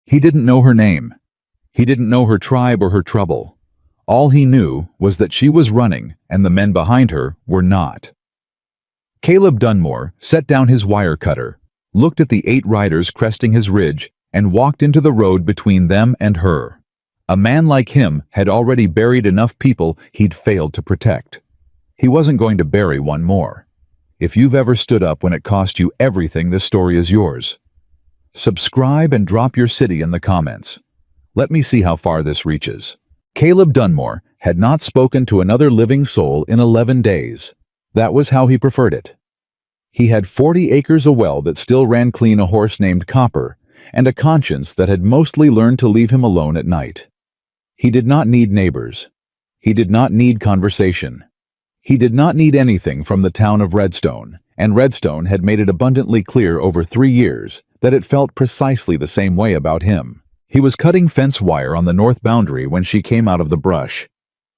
He didn't know her name. He didn't know her tribe or her trouble. All he knew was that she was running and the men behind her were not. Caleb Dunmore set down his wire cutter, looked at the 8 riders cresting his ridge, and walked into the road between them and her. A man like him had already buried enough people he'd failed to protect. He wasn't going to bury one more. If you've ever stood up when it cost you everything, this story is yours. Subscribe and drop your city in the comments. Let me see how far this reaches. Caleb Dunmore had not spoken to another living soul in 11 days. That was how he preferred it. He had 40 acres of well that still ran clean, a horse named Copper, and a conscience that had mostly learned to leave him alone at night. He did not need neighbors. He did not need conversation. He did not need anything from the town of Redstone, and Redstone had made it abundantly clear over 3 years that it felt precisely the same way about him. He was cutting fence wire on the north boundary when she came out of the brush.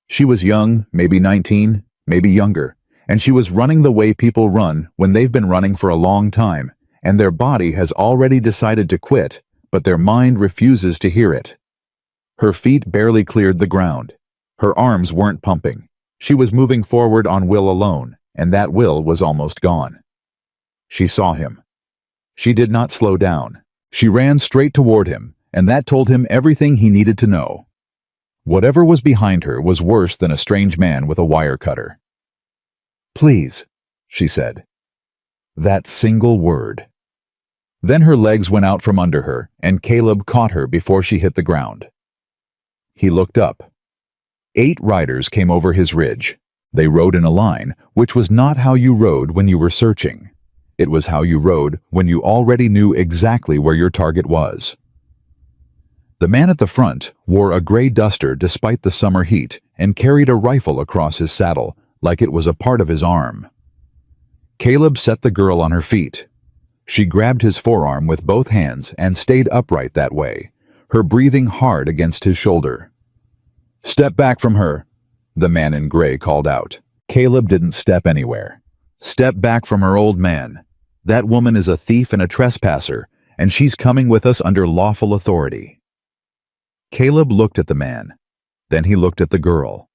She was young, maybe 19, maybe younger, and she was running the way people run when they've been running for a long time, and their body has already decided to quit, but their mind refuses to hear it. Her feet barely cleared the ground. Her arms weren't pumping. She was moving forward on will alone, and that will was almost gone. She saw him. She did not slow down. She ran straight toward him, and that told him everything he needed to know. Whatever was behind her was worse than a strange man with a wire cutter. "Please," she said. That single word. Then her legs went out from under her, and Caleb caught her before she hit the ground. He looked up. 8 riders came over his ridge. They rode in a line, which was not how you rode when you were searching. It was how you rode when you already knew exactly where your target was. The man at the front wore a gray duster despite the summer heat and carried a rifle across his saddle like it was a part of his arm. Caleb set the girl on her feet. She grabbed his forearm with both hands and stayed upright that way, her breathing hard against his shoulder. "Step back from her," the man in gray called out. Caleb didn't step anywhere. "Step back from her, old man. That woman is a thief and a trespasser, and she's coming with us under lawful authority." Caleb looked at the man. Then he looked at the girl.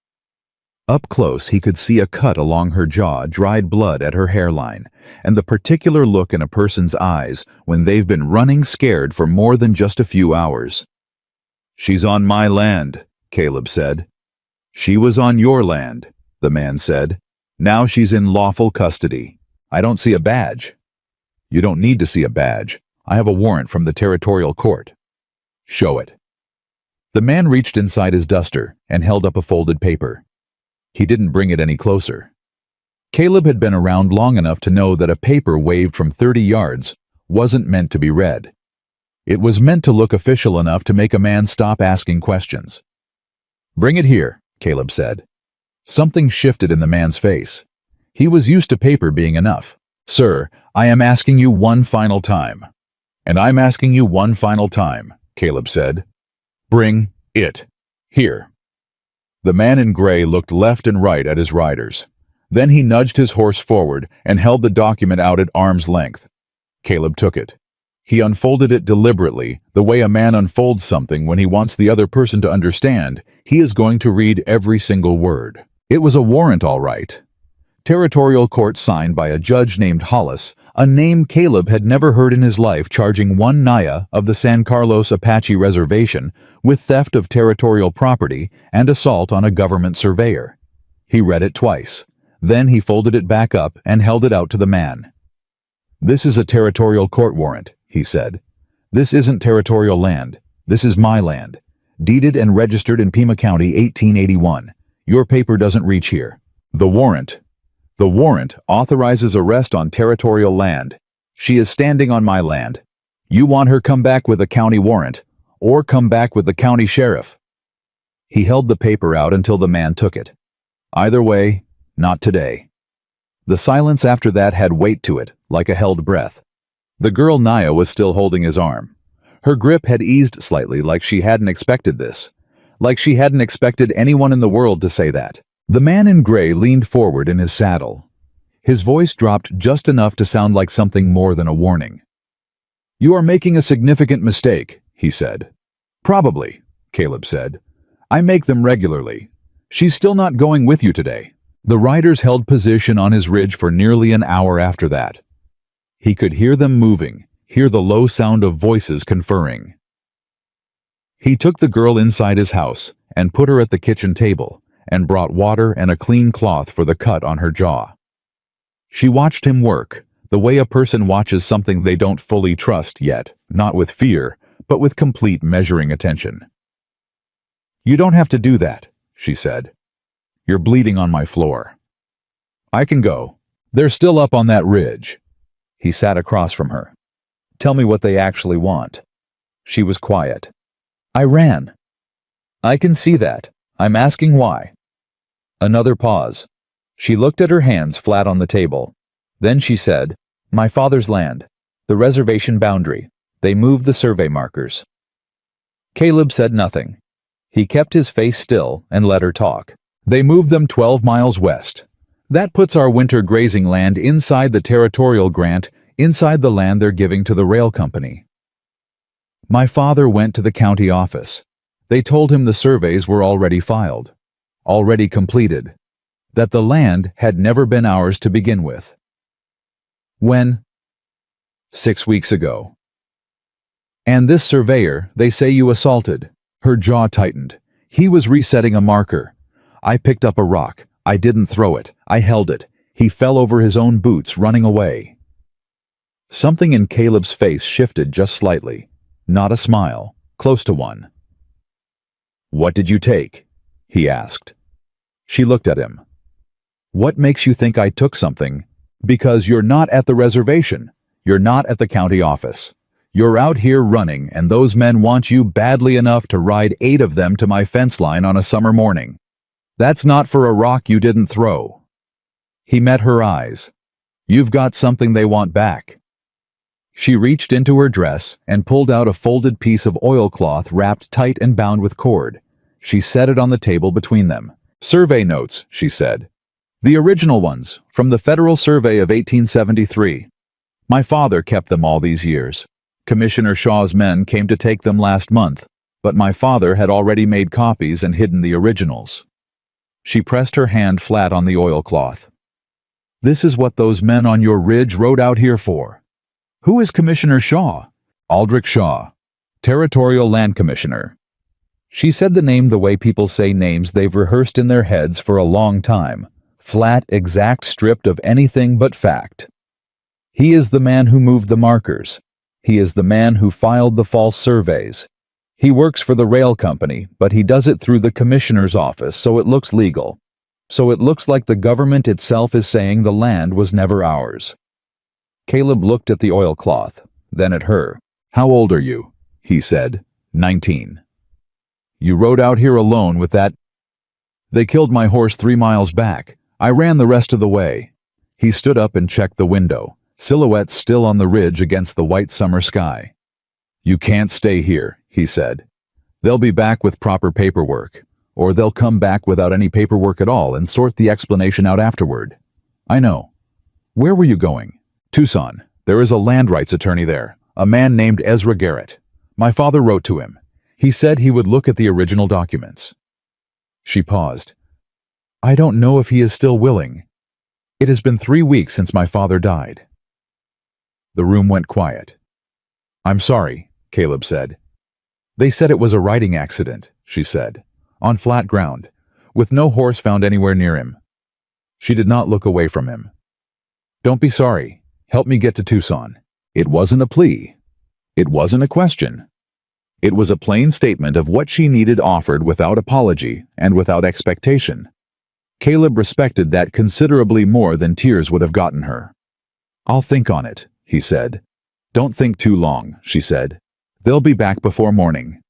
Up close, he could see a cut along her jaw, dried blood at her hairline, and the particular look in a person's eyes when they've been running scared for more than just a few hours. "She's on my land," Caleb said. "She was on your land," the man said. "Now she's in lawful custody. I don't see a badge." "You don't need to see a badge. I have a warrant from the territorial court." "Show it." The man reached inside his duster and held up a folded paper. He didn't bring it any closer. Caleb had been around long enough to know that a paper waved from 30 yards wasn't meant to be read. It was meant to look official enough to make a man stop asking questions. "Bring it here," Caleb said. Something shifted in the man's face. He was used to paper being enough. "Sir, I am asking you one final time." "And I'm asking you one final time," Caleb said. "Bring it here." The man in gray looked left and right at his riders. Then he nudged his horse forward and held the document out at arm's length. Caleb took it. He unfolded it deliberately, the way a man unfolds something when he wants the other person to understand he is going to read every single word. It was a warrant, all right. Territorial court signed by a judge named Hollis, a name Caleb had never heard in his life, charging one Naya of the San Carlos Apache Reservation with theft of territorial property and assault on a government surveyor. He read it twice. Then he folded it back up and held it out to the man. "This is a territorial court warrant," he said. "This isn't territorial land. This is my land. Deeded and registered in Pima County, 1881. Your paper doesn't reach here. The warrant authorizes arrest on territorial land. She is standing on my land. You want her come back with a county warrant, or come back with the county sheriff." He held the paper out until the man took it. Either way, not today. The silence after that had weight to it, like a held breath. The girl Naya was still holding his arm. Her grip had eased slightly, like she hadn't expected this. Like she hadn't expected anyone in the world to say that. The man in gray leaned forward in his saddle. His voice dropped just enough to sound like something more than a warning. "You are making a significant mistake," he said. Probably, Caleb said. I make them regularly. She's still not going with you today. The riders held position on his ridge for nearly an hour after that. He could hear them moving, hear the low sound of voices conferring. He took the girl inside his house and put her at the kitchen table and brought water and a clean cloth for the cut on her jaw. She watched him work, the way a person watches something they don't fully trust yet, not with fear, but with complete measuring attention. You don't have to do that, she said. You're bleeding on my floor. I can go. They're still up on that ridge. He sat across from her. Tell me what they actually want. She was quiet. I ran. I can see that. I'm asking why. Another pause. She looked at her hands flat on the table. Then she said, My father's land. The reservation boundary. They moved the survey markers. Caleb said nothing. He kept his face still and let her talk. They moved them 12 miles west. That puts our winter grazing land inside the territorial grant, inside the land they're giving to the rail company. My father went to the county office. They told him the surveys were already filed, already completed, that the land had never been ours to begin with. When? 6 weeks ago. And this surveyor, they say you assaulted. Her jaw tightened. He was resetting a marker. I picked up a rock. I didn't throw it. I held it. He fell over his own boots, running away. Something in Caleb's face shifted just slightly. Not a smile, close to one. What did you take? He asked. She looked at him. What makes you think I took something? Because you're not at the reservation. You're not at the county office. You're out here running, and those men want you badly enough to ride 8 of them to my fence line on a summer morning. That's not for a rock you didn't throw. He met her eyes. You've got something they want back. She reached into her dress and pulled out a folded piece of oilcloth wrapped tight and bound with cord. She set it on the table between them. Survey notes, she said. The original ones, from the Federal Survey of 1873. My father kept them all these years. Commissioner Shaw's men came to take them last month, but my father had already made copies and hidden the originals. She pressed her hand flat on the oilcloth. This is what those men on your ridge rode out here for. Who is Commissioner Shaw? Aldrich Shaw, Territorial Land Commissioner. She said the name the way people say names they've rehearsed in their heads for a long time, flat, exact, stripped of anything but fact. He is the man who moved the markers. He is the man who filed the false surveys. He works for the rail company, but he does it through the commissioner's office, so it looks legal. So it looks like the government itself is saying the land was never ours. Caleb looked at the oilcloth, then at her. How old are you? He said. 19. You rode out here alone with that? They killed my horse 3 miles back. I ran the rest of the way. He stood up and checked the window, silhouettes still on the ridge against the white summer sky. You can't stay here, he said. They'll be back with proper paperwork, or they'll come back without any paperwork at all and sort the explanation out afterward. I know. Where were you going? Tucson. There is a land rights attorney there, a man named Ezra Garrett. My father wrote to him. He said he would look at the original documents. She paused. I don't know if he is still willing. It has been 3 weeks since my father died. The room went quiet. I'm sorry, Caleb said. They said it was a riding accident, she said, on flat ground, with no horse found anywhere near him. She did not look away from him. Don't be sorry. Help me get to Tucson. It wasn't a plea. It wasn't a question. It was a plain statement of what she needed offered without apology and without expectation. Caleb respected that considerably more than tears would have gotten her. I'll think on it, he said. Don't think too long, she said. They'll be back before morning.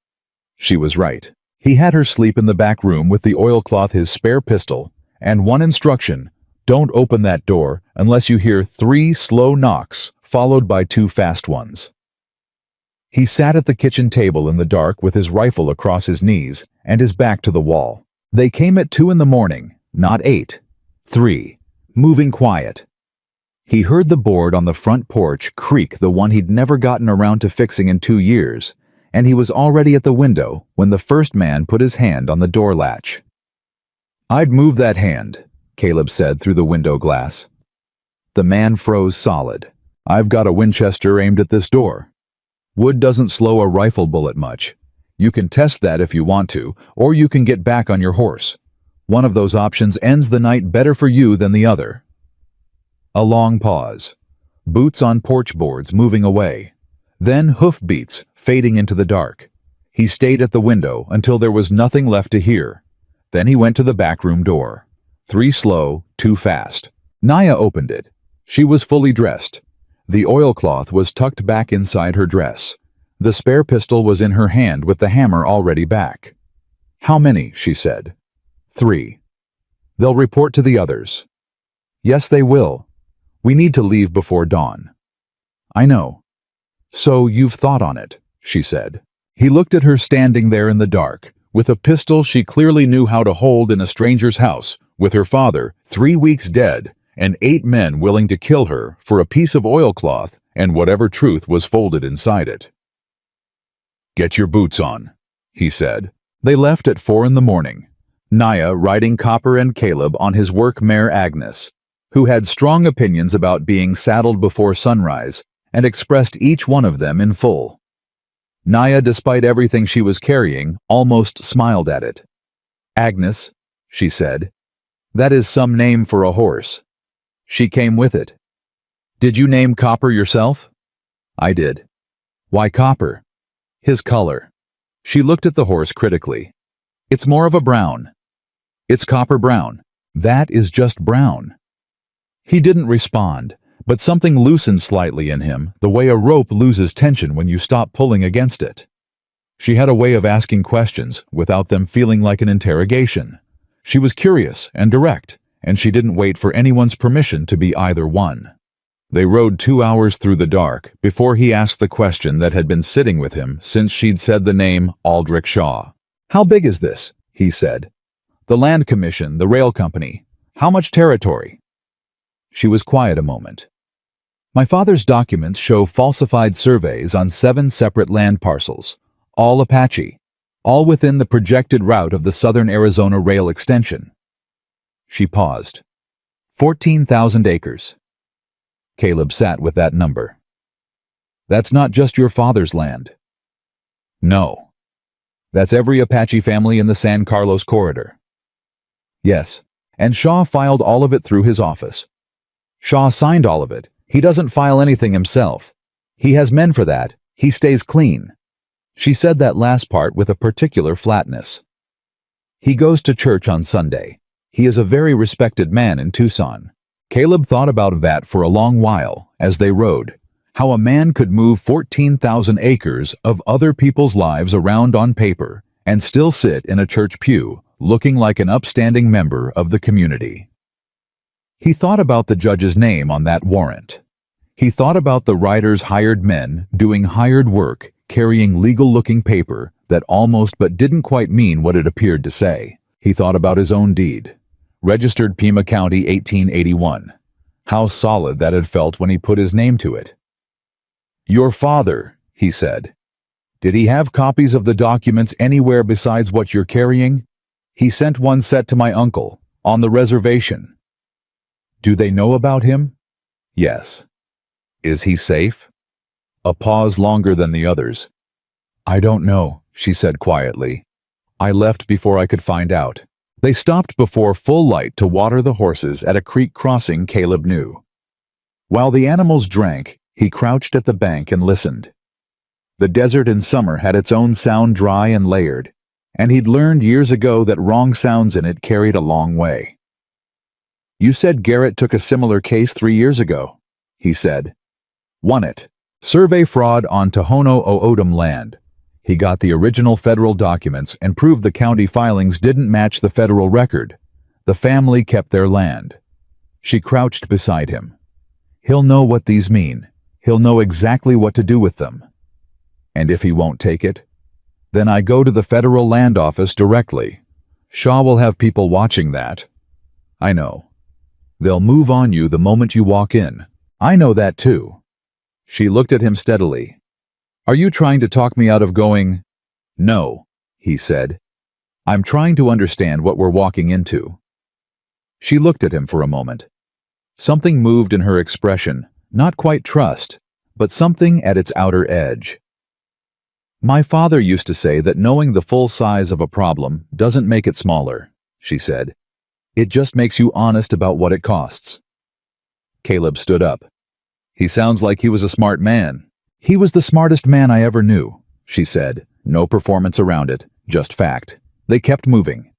She was right. He had her sleep in the back room with the oilcloth, his spare pistol, and one instruction: don't open that door unless you hear 3 slow knocks followed by 2 fast ones. He sat at the kitchen table in the dark with his rifle across his knees and his back to the wall. They came at 2 in the morning, not 8. 3. Moving quiet. He heard the board on the front porch creak, the one he'd never gotten around to fixing in 2 years, and he was already at the window when the first man put his hand on the door latch. "I'd move that hand," Caleb said through the window glass. The man froze solid. "I've got a Winchester aimed at this door. Wood doesn't slow a rifle bullet much. You can test that if you want to, or you can get back on your horse. One of those options ends the night better for you than the other." A long pause. Boots on porch boards moving away. Then hoofbeats fading into the dark. He stayed at the window until there was nothing left to hear. Then he went to the back room door. 3 slow, 2 fast. Naya opened it. She was fully dressed. The oilcloth was tucked back inside her dress. The spare pistol was in her hand with the hammer already back. "How many?" she said. 3. "They'll report to the others." "Yes, they will. We need to leave before dawn." "I know." "So you've thought on it," she said. He looked at her standing there in the dark, with a pistol she clearly knew how to hold in a stranger's house, with her father, 3 weeks dead, and 8 men willing to kill her for a piece of oilcloth and whatever truth was folded inside it. "Get your boots on," he said. They left at 4 in the morning. Naya riding Copper and Caleb on his work mare Agnes, who had strong opinions about being saddled before sunrise, and expressed each one of them in full. Naya, despite everything she was carrying, almost smiled at it. "Agnes," she said, "that is some name for a horse." She came with it. "Did you name Copper yourself?" "I did." "Why Copper?" "His color." She looked at the horse critically. "It's more of a brown." "It's copper brown." "That is just brown." He didn't respond, but something loosened slightly in him, the way a rope loses tension when you stop pulling against it. She had a way of asking questions without them feeling like an interrogation. She was curious and direct, and she didn't wait for anyone's permission to be either one. They rode 2 hours through the dark before he asked the question that had been sitting with him since she'd said the name Aldrich Shaw. "How big is this?" he said. "The land commission, the rail company. How much territory?" She was quiet a moment. "My father's documents show falsified surveys on 7 separate land parcels, all Apache, all within the projected route of the Southern Arizona Rail extension." She paused. 14,000 acres. Caleb sat with that number. "That's not just your father's land." "No. That's every Apache family in the San Carlos corridor." "Yes, and Shaw filed all of it through his office." "Shaw signed all of it. He doesn't file anything himself. He has men for that. He stays clean." She said that last part with a particular flatness. "He goes to church on Sunday. He is a very respected man in Tucson." Caleb thought about that for a long while as they rode, how a man could move 14,000 acres of other people's lives around on paper and still sit in a church pew, looking like an upstanding member of the community. He thought about the judge's name on that warrant. He thought about the writer's hired men doing hired work, carrying legal-looking paper that almost but didn't quite mean what it appeared to say. He thought about his own deed. Registered Pima County, 1881. How solid that had felt when he put his name to it. "Your father," he said. "Did he have copies of the documents anywhere besides what you're carrying?" "He sent one set to my uncle, on the reservation." "Do they know about him?" "Yes." "Is he safe?" A pause longer than the others. "I don't know," she said quietly. "I left before I could find out." They stopped before full light to water the horses at a creek crossing Caleb knew. While the animals drank, he crouched at the bank and listened. The desert in summer had its own sound, dry and layered, and he'd learned years ago that wrong sounds in it carried a long way. "You said Garrett took a similar case 3 years ago," he said. "Won it. Survey fraud on Tohono O'odham land. He got the original federal documents and proved the county filings didn't match the federal record. The family kept their land." She crouched beside him. "He'll know what these mean. He'll know exactly what to do with them." "And if he won't take it?" "Then I go to the federal land office directly. Shaw will have people watching that." "I know. They'll move on you the moment you walk in." "I know that too." She looked at him steadily. Are you trying to talk me out of going? No, he said. I'm trying to understand what we're walking into. She looked at him for a moment. Something moved in her expression, not quite trust, but something at its outer edge. My father used to say that knowing the full size of a problem doesn't make it smaller, she said. It just makes you honest about what it costs. Caleb stood up. He sounds like he was a smart man. He was the smartest man I ever knew, she said. No performance around it, just fact. They kept moving.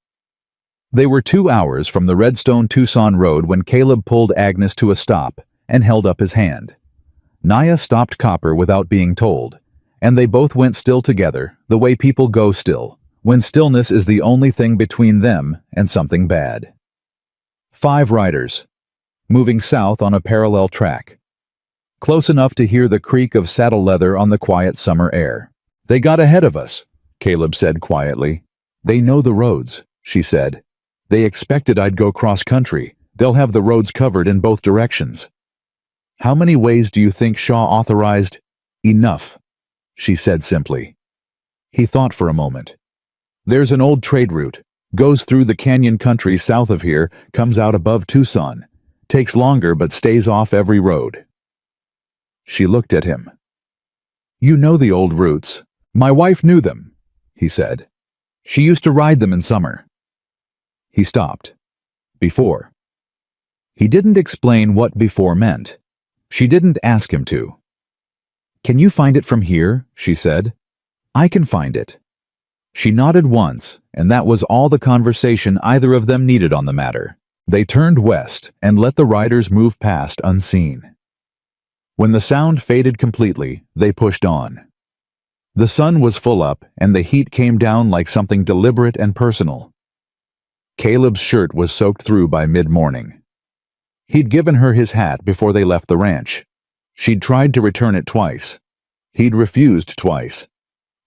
They were 2 hours from the Redstone-Tucson road when Caleb pulled Agnes to a stop and held up his hand. Naya stopped Copper without being told, and they both went still together, the way people go still, when stillness is the only thing between them and something bad. 5 riders, moving south on a parallel track. Close enough to hear the creak of saddle leather on the quiet summer air. They got ahead of us, Caleb said quietly. They know the roads, she said. They expected I'd go cross-country. They'll have the roads covered in both directions. How many ways do you think Shaw authorized? Enough, she said simply. He thought for a moment. There's an old trade route. Goes through the canyon country south of here, comes out above Tucson. Takes longer but stays off every road. She looked at him. You know the old routes. My wife knew them, he said. She used to ride them in summer. He stopped. Before. He didn't explain what before meant. She didn't ask him to. Can you find it from here? She said. I can find it. She nodded once, and that was all the conversation either of them needed on the matter. They turned west and let the riders move past unseen. When the sound faded completely, they pushed on. The sun was full up, and the heat came down like something deliberate and personal. Caleb's shirt was soaked through by mid-morning. He'd given her his hat before they left the ranch. She'd tried to return it twice. He'd refused twice.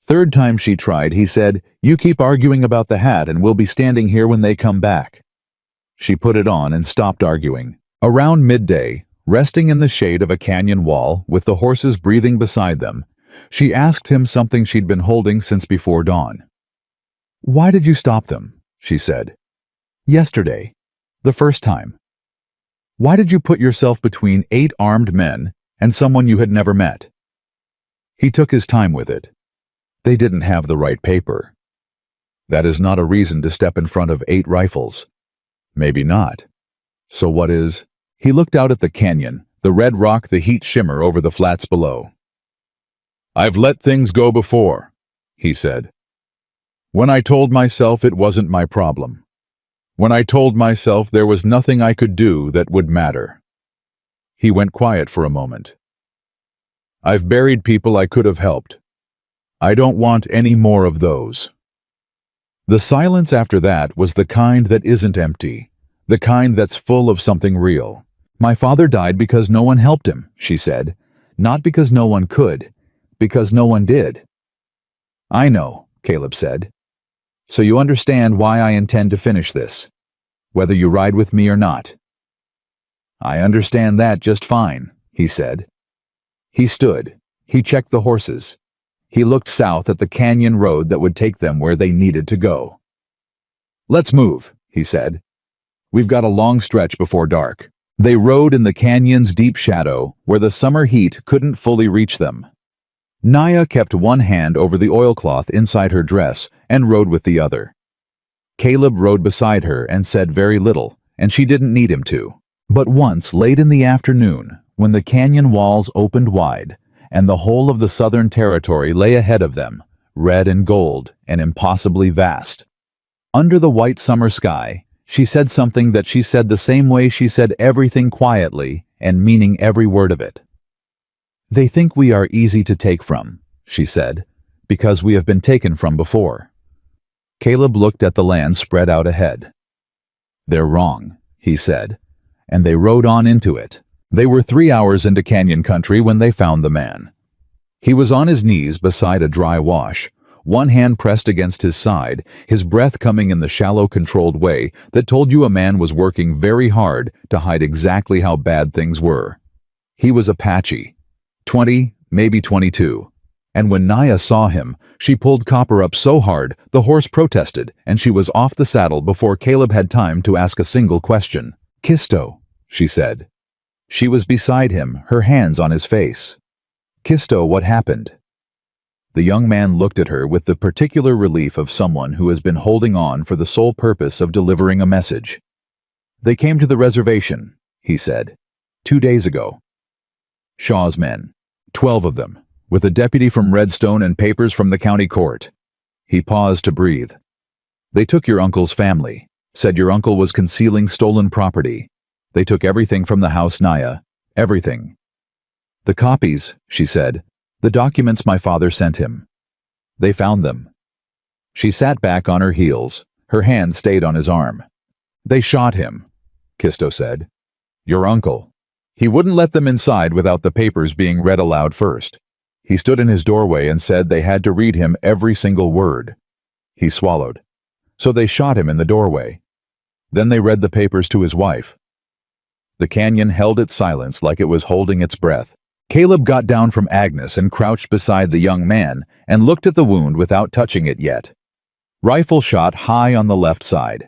Third time she tried, he said, "You keep arguing about the hat and we'll be standing here when they come back." She put it on and stopped arguing. Around midday, resting in the shade of a canyon wall with the horses breathing beside them, she asked him something she'd been holding since before dawn. "Why did you stop them?" she said. "Yesterday. The first time. Why did you put yourself between 8 armed men and someone you had never met?" He took his time with it. They didn't have the right paper. That is not a reason to step in front of 8 rifles. Maybe not. So what is? He looked out at the canyon, the red rock, the heat shimmer over the flats below. "I've let things go before," he said. "When I told myself it wasn't my problem. When I told myself there was nothing I could do that would matter." He went quiet for a moment. "I've buried people I could have helped. I don't want any more of those." The silence after that was the kind that isn't empty, the kind that's full of something real. "My father died because no one helped him," she said. "Not because no one could, because no one did." "I know," Caleb said. "So you understand why I intend to finish this, whether you ride with me or not." "I understand that just fine," he said. He stood. He checked the horses. He looked south at the canyon road that would take them where they needed to go. "Let's move," he said. "We've got a long stretch before dark." They rode in the canyon's deep shadow where the summer heat couldn't fully reach them. Naya kept one hand over the oilcloth inside her dress and rode with the other. Caleb rode beside her and said very little, and she didn't need him to. But once, late in the afternoon, when the canyon walls opened wide, and the whole of the southern territory lay ahead of them, red and gold and impossibly vast. Under the white summer sky, she said something that she said the same way she said everything quietly and meaning every word of it. "They think we are easy to take from," she said, "because we have been taken from before." Caleb looked at the land spread out ahead. "They're wrong," he said, and they rode on into it. They were 3 hours into canyon country when they found the man. He was on his knees beside a dry wash, one hand pressed against his side, his breath coming in the shallow, controlled way that told you a man was working very hard to hide exactly how bad things were. He was Apache, 20, maybe 22. And when Naya saw him, she pulled Copper up so hard the horse protested and she was off the saddle before Caleb had time to ask a single question. "Kisto," she said. She was beside him, her hands on his face. "Kisto, what happened?" The young man looked at her with the particular relief of someone who has been holding on for the sole purpose of delivering a message. "They came to the reservation," he said, 2 days ago. "Shaw's men. 12 of them, with a deputy from Redstone and papers from the county court." He paused to breathe. "They took your uncle's family, said your uncle was concealing stolen property. They took everything from the house, Naya. Everything." "The copies," she said. "The documents my father sent him. They found them." She sat back on her heels. Her hand stayed on his arm. "They shot him," Kisto said. "Your uncle. He wouldn't let them inside without the papers being read aloud first. He stood in his doorway and said they had to read him every single word." He swallowed. "So they shot him in the doorway. Then they read the papers to his wife." The canyon held its silence like it was holding its breath. Caleb got down from Agnes and crouched beside the young man and looked at the wound without touching it yet. Rifle shot high on the left side.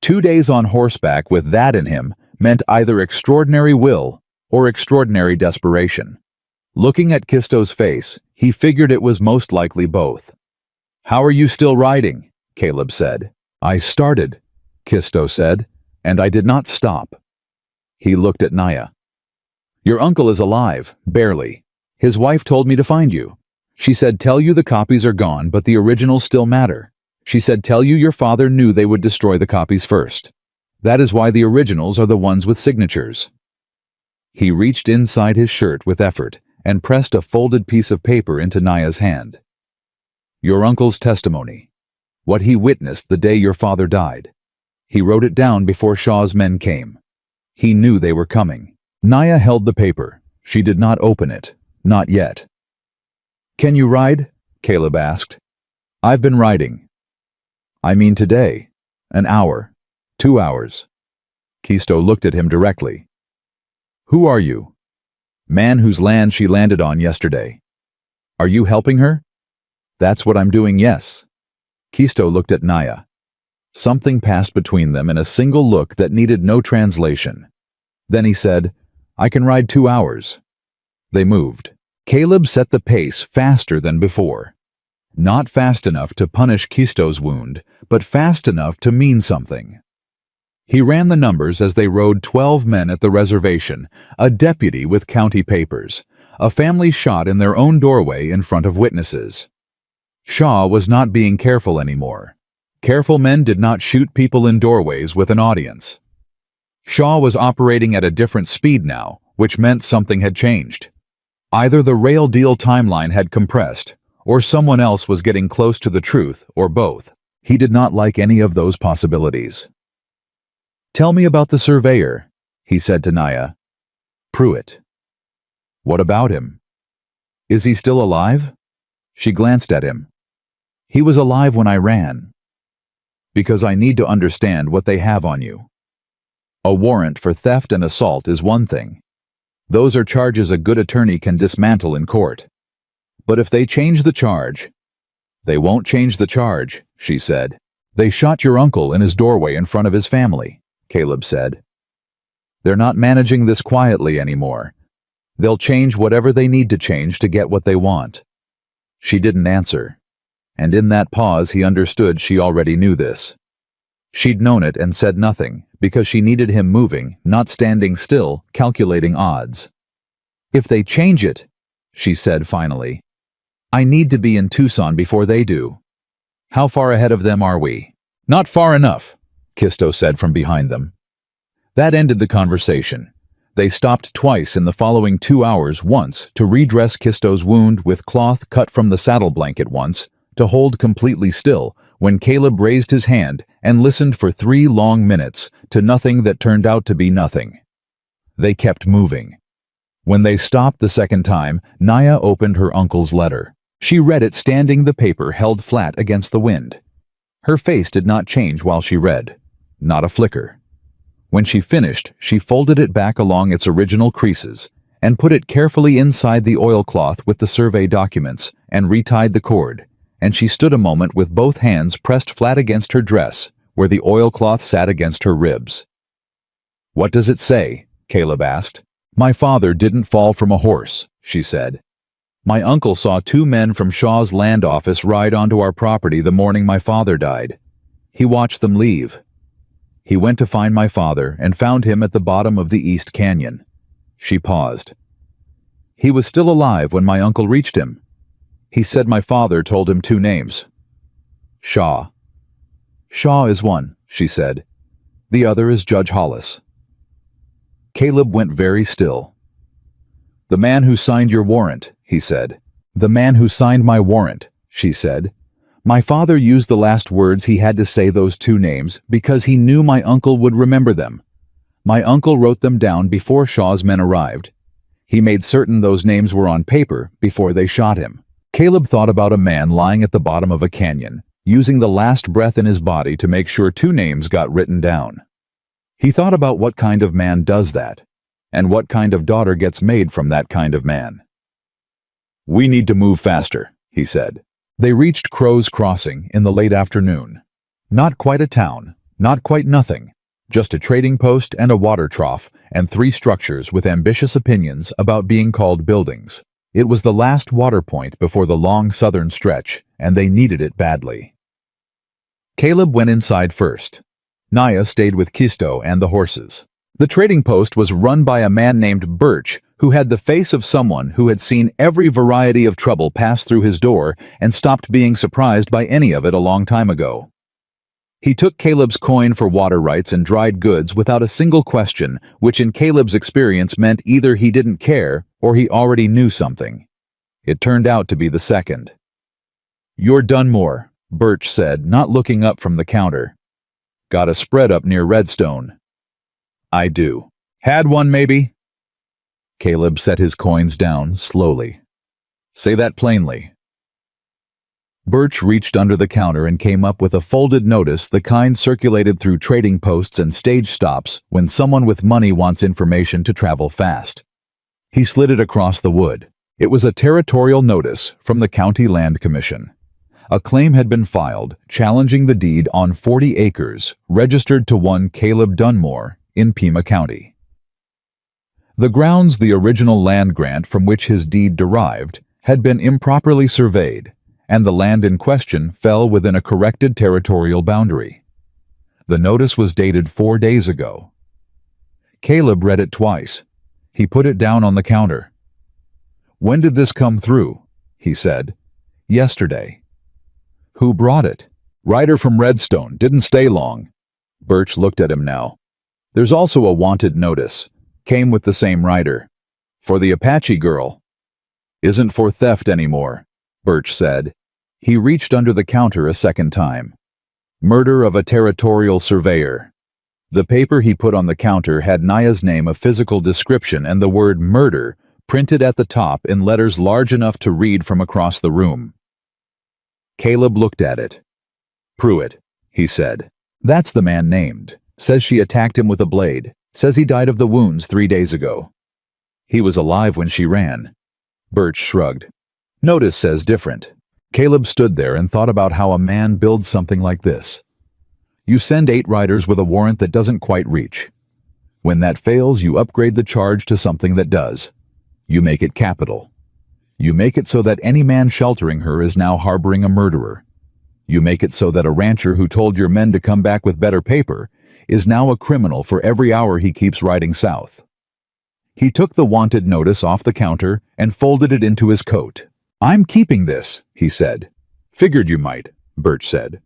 2 days on horseback with that in him meant either extraordinary will or extraordinary desperation. Looking at Kisto's face, he figured it was most likely both. "How are you still riding?" Caleb said. "I started," Kisto said, "and I did not stop." He looked at Naya. "Your uncle is alive, barely. His wife told me to find you. She said tell you the copies are gone, but the originals still matter. She said tell you your father knew they would destroy the copies first. That is why the originals are the ones with signatures." He reached inside his shirt with effort and pressed a folded piece of paper into Naya's hand. "Your uncle's testimony. What he witnessed the day your father died. He wrote it down before Shaw's men came. He knew they were coming." Naya held the paper. She did not open it. Not yet. "Can you ride?" Caleb asked. "I've been riding." "I mean today. An hour. 2 hours." Kisto looked at him directly. "Who are you?" "Man whose land she landed on yesterday." "Are you helping her?" "That's what I'm doing, yes." Kisto looked at Naya. Something passed between them in a single look that needed no translation. Then he said, "I can ride 2 hours." They moved. Caleb set the pace faster than before. Not fast enough to punish Kisto's wound, but fast enough to mean something. He ran the numbers as they rode 12 men at the reservation, a deputy with county papers, a family shot in their own doorway in front of witnesses. Shaw was not being careful anymore. Careful men did not shoot people in doorways with an audience. Shaw was operating at a different speed now, which meant something had changed. Either the rail deal timeline had compressed, or someone else was getting close to the truth, or both. He did not like any of those possibilities. "Tell me about the surveyor," he said to Naya. "Pruitt." "What about him?" "Is he still alive?" She glanced at him. "He was alive when I ran." "Because I need to understand what they have on you. A warrant for theft and assault is one thing. Those are charges a good attorney can dismantle in court. But if they change the charge—" "They won't change the charge," she said. "They shot your uncle in his doorway in front of his family," Caleb said. "They're not managing this quietly anymore. They'll change whatever they need to change to get what they want." She didn't answer, and in that pause he understood she already knew this. She'd known it and said nothing, because she needed him moving, not standing still, calculating odds. "If they change it," she said finally, "I need to be in Tucson before they do." "How far ahead of them are we?" "Not far enough," Kisto said from behind them. That ended the conversation. They stopped twice in the following 2 hours, once to redress Kisto's wound with cloth cut from the saddle blanket, once to hold completely still when Caleb raised his hand and listened for 3 long minutes to nothing that turned out to be nothing. They kept moving. When they stopped the second time, Naya opened her uncle's letter. She read it standing, the paper held flat against the wind. Her face did not change while she read. Not a flicker. When she finished, she folded it back along its original creases and put it carefully inside the oilcloth with the survey documents, and retied the cord, and she stood a moment with both hands pressed flat against her dress, where the oilcloth sat against her ribs. "What does it say?" Caleb asked. "My father didn't fall from a horse," she said. "My uncle saw two men from Shaw's land office ride onto our property the morning my father died. He watched them leave. He went to find my father and found him at the bottom of the East Canyon." She paused. "He was still alive when my uncle reached him. He said my father told him two names. Shaw. Shaw is one," she said. "The other is Judge Hollis." Caleb went very still. "The man who signed your warrant," he said. "The man who signed my warrant," she said. "My father used the last words he had to say those two names because he knew my uncle would remember them. My uncle wrote them down before Shaw's men arrived. He made certain those names were on paper before they shot him." Caleb thought about a man lying at the bottom of a canyon, using the last breath in his body to make sure two names got written down. He thought about what kind of man does that, and what kind of daughter gets made from that kind of man. "We need to move faster," he said. They reached Crow's Crossing in the late afternoon. Not quite a town, not quite nothing, just a trading post and a water trough and three structures with ambitious opinions about being called buildings. It was the last water point before the long southern stretch, and they needed it badly. Caleb went inside first. Naya stayed with Kisto and the horses. The trading post was run by a man named Birch, who had the face of someone who had seen every variety of trouble pass through his door and stopped being surprised by any of it a long time ago. He took Caleb's coin for water rights and dried goods without a single question, which in Caleb's experience meant either he didn't care or he already knew something. It turned out to be the second. "You're Dunmore," Birch said, not looking up from the counter. "Got a spread up near Redstone." "I do." "Had one, maybe?" Caleb set his coins down slowly. "Say that plainly." Birch reached under the counter and came up with a folded notice, the kind circulated through trading posts and stage stops when someone with money wants information to travel fast. He slid it across the wood. It was a territorial notice from the County Land Commission. A claim had been filed challenging the deed on 40 acres registered to one Caleb Dunmore in Pima County. The grounds the original land grant from which his deed derived had been improperly surveyed, and the land in question fell within a corrected territorial boundary. The notice was dated 4 days ago. Caleb read it twice. He put it down on the counter. "When did this come through?" he said. "Yesterday." "Who brought it?" "Rider from Redstone. Didn't stay long." Birch looked at him now. "There's also a wanted notice. Came with the same rider. For the Apache girl." "Isn't for theft anymore," Birch said. He reached under the counter a second time. "Murder of a territorial surveyor." The paper he put on the counter had Naya's name, a physical description, and the word murder printed at the top in letters large enough to read from across the room. Caleb looked at it. "Pruitt," he said. "That's the man named. Says she attacked him with a blade. Says he died of the wounds 3 days ago. He was alive when she ran." Birch shrugged. "Notice says different." Caleb stood there and thought about how a man builds something like this. You send 8 riders with a warrant that doesn't quite reach. When that fails, you upgrade the charge to something that does. You make it capital. You make it so that any man sheltering her is now harboring a murderer. You make it so that a rancher who told your men to come back with better paper is now a criminal for every hour he keeps riding south. He took the wanted notice off the counter and folded it into his coat. "I'm keeping this," he said. "Figured you might," Birch said.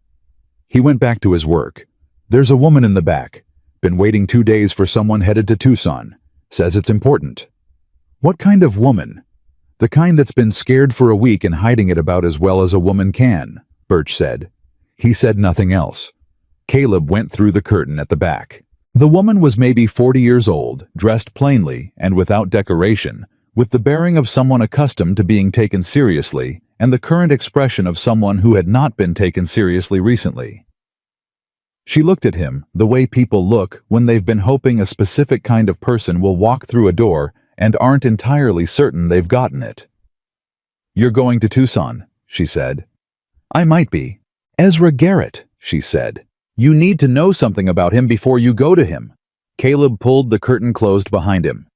He went back to his work. "There's a woman in the back. Been waiting 2 days for someone headed to Tucson. Says it's important." "What kind of woman?" "The kind that's been scared for a week and hiding it about as well as a woman can," Birch said. He said nothing else. Caleb went through the curtain at the back. The woman was maybe 40 years old, dressed plainly and without decoration, with the bearing of someone accustomed to being taken seriously and the current expression of someone who had not been taken seriously recently. She looked at him the way people look when they've been hoping a specific kind of person will walk through a door and aren't entirely certain they've gotten it. "You're going to Tucson," she said. "I might be." "Ezra Garrett," she said. "You need to know something about him before you go to him." Caleb pulled the curtain closed behind him.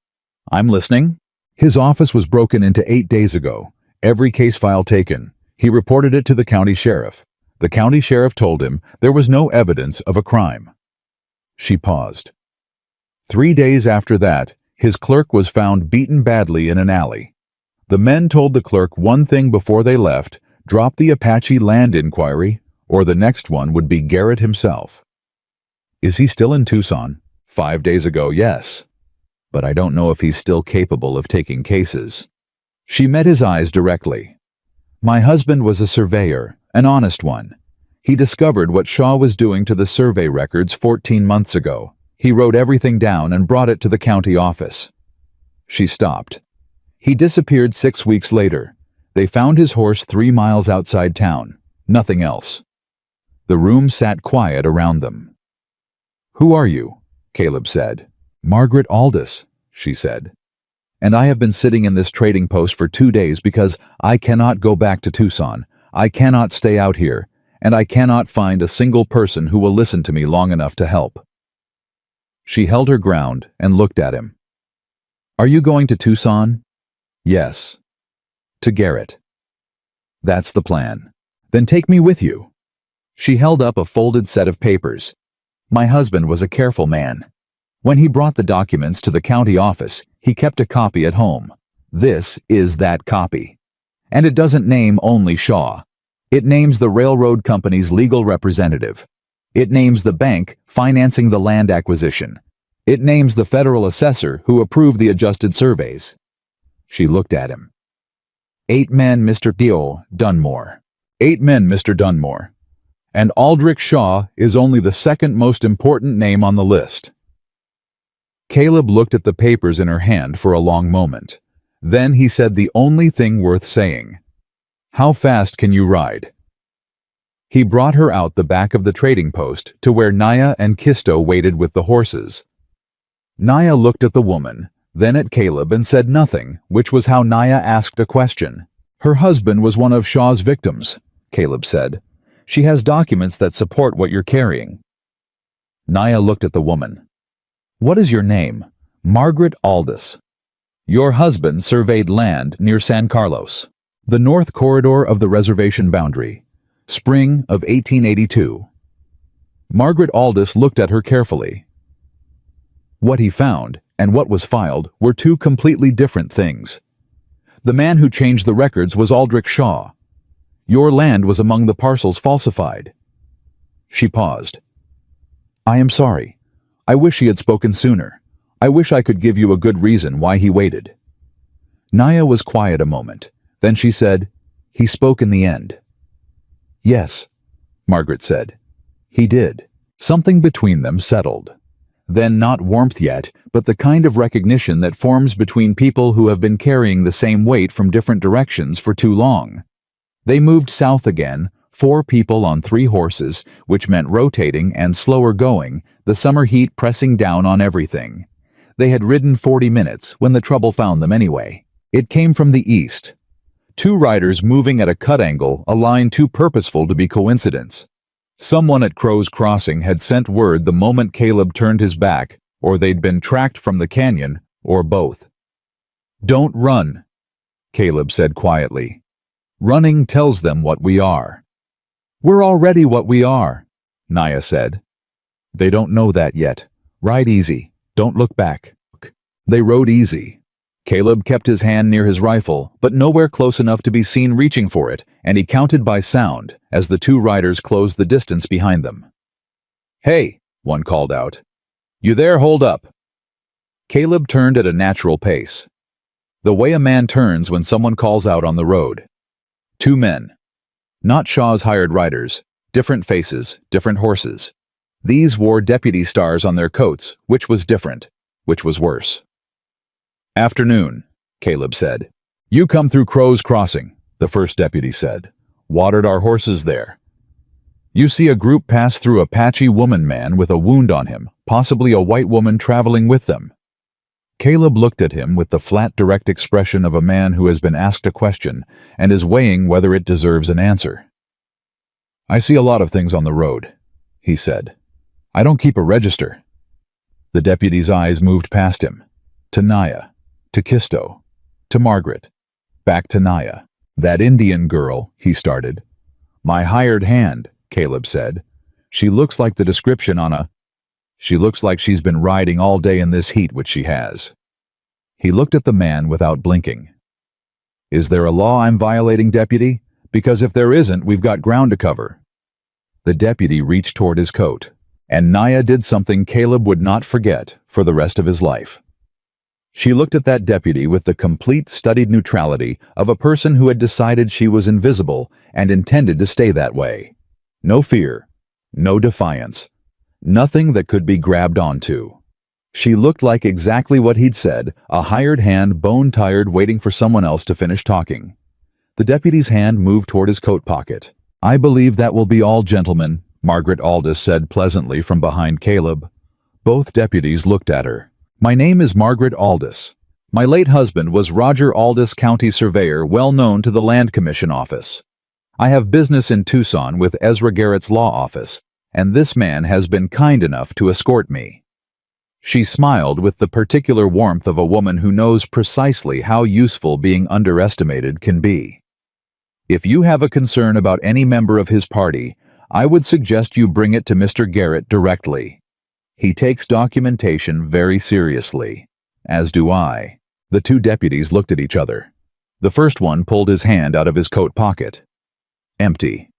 "I'm listening." His office was broken into 8 days ago. Every case file taken. He reported it to the county sheriff. The county sheriff told him there was no evidence of a crime. She paused. 3 days after that, his clerk was found beaten badly in an alley. The men told the clerk one thing before they left: drop the Apache land inquiry, or the next one would be Garrett himself. "Is he still in Tucson?" 5 days ago, yes. But I don't know if he's still capable of taking cases. She met his eyes directly. "My husband was a surveyor, an honest one. He discovered what Shaw was doing to the survey records 14 months ago. He wrote everything down and brought it to the county office." She stopped. "He disappeared 6 weeks later. They found his horse 3 miles outside town. Nothing else." The room sat quiet around them. "Who are you?" Caleb said. "Margaret Aldis," she said. "And I have been sitting in this trading post for 2 days because I cannot go back to Tucson. I cannot stay out here, and I cannot find a single person who will listen to me long enough to help." She held her ground and looked at him. "Are you going to Tucson?" "Yes." "To Garrett." "That's the plan." "Then take me with you." She held up a folded set of papers. "My husband was a careful man. When he brought the documents to the county office, he kept a copy at home. This is that copy. And it doesn't name only Shaw. It names the railroad company's legal representative. It names the bank financing the land acquisition. It names the federal assessor who approved the adjusted surveys." She looked at him. 8 men, Mr. Theo Dunmore. 8 men, Mr. Dunmore. And Aldrich Shaw is only the second most important name on the list. Caleb looked at the papers in her hand for a long moment. Then he said the only thing worth saying. "How fast can you ride?" He brought her out the back of the trading post to where Naya and Kisto waited with the horses. Naya looked at the woman, then at Caleb, and said nothing, which was how Naya asked a question. "Her husband was one of Shaw's victims," Caleb said. "She has documents that support what you're carrying." Naya looked at the woman. "What is your name?" "Margaret Aldis." "Your husband surveyed land near San Carlos, the north corridor of the reservation boundary, spring of 1882. Margaret Aldis looked at her carefully. What he found and what was filed were 2 completely different things. The man who changed the records was Aldrich Shaw. Your land was among the parcels falsified. She paused. "I am sorry. I wish he had spoken sooner. I wish I could give you a good reason why he waited." Naya was quiet a moment. Then she said, "He spoke in the end." "Yes," Margaret said. "He did." Something between them settled. Then not warmth yet, but the kind of recognition that forms between people who have been carrying the same weight from different directions for too long. They moved south again, 4 people on 3 horses, which meant rotating and slower going, the summer heat pressing down on everything. They had ridden 40 minutes when the trouble found them anyway. It came from the east. 2 riders moving at a cut angle, a line too purposeful to be coincidence. Someone at Crow's Crossing had sent word the moment Caleb turned his back, or they'd been tracked from the canyon, or both. "Don't run," Caleb said quietly. "Running tells them what we are." "We're already what we are," Naya said. "They don't know that yet. Ride easy. Don't look back." They rode easy. Caleb kept his hand near his rifle, but nowhere close enough to be seen reaching for it, and he counted by sound as the 2 riders closed the distance behind them. "Hey," one called out. "You there, hold up." Caleb turned at a natural pace. The way a man turns when someone calls out on the road. 2 men. Not Shaw's hired riders. Different faces, different horses. These wore deputy stars on their coats, which was different, which was worse. "Afternoon," Caleb said. "You come through Crow's Crossing," the first deputy said. "Watered our horses there. You see a group pass through Apache woman man with a wound on him, possibly a white woman traveling with them." Caleb looked at him with the flat, direct expression of a man who has been asked a question and is weighing whether it deserves an answer. "I see a lot of things on the road," he said. "I don't keep a register." The deputy's eyes moved past him, to Naya, to Kisto, to Margaret, back to Naya. "That Indian girl," he started. "My hired hand," Caleb said. "She looks like the description on a... She looks like she's been riding all day in this heat, which she has." He looked at the man without blinking. "Is there a law I'm violating, deputy? Because if there isn't, we've got ground to cover." The deputy reached toward his coat, and Naya did something Caleb would not forget for the rest of his life. She looked at that deputy with the complete studied neutrality of a person who had decided she was invisible and intended to stay that way. No fear, no defiance, nothing that could be grabbed onto. She looked like exactly what he'd said, a hired hand, bone-tired, waiting for someone else to finish talking. The deputy's hand moved toward his coat pocket. "I believe that will be all, gentlemen," Margaret Aldous said pleasantly from behind Caleb. Both deputies looked at her. "My name is Margaret Aldous. My late husband was Roger Aldous, county surveyor, well known to the Land Commission office. I have business in Tucson with Ezra Garrett's law office, and this man has been kind enough to escort me." She smiled with the particular warmth of a woman who knows precisely how useful being underestimated can be. "If you have a concern about any member of his party, I would suggest you bring it to Mr. Garrett directly. He takes documentation very seriously, as do I." The two deputies looked at each other. The first one pulled his hand out of his coat pocket. Empty.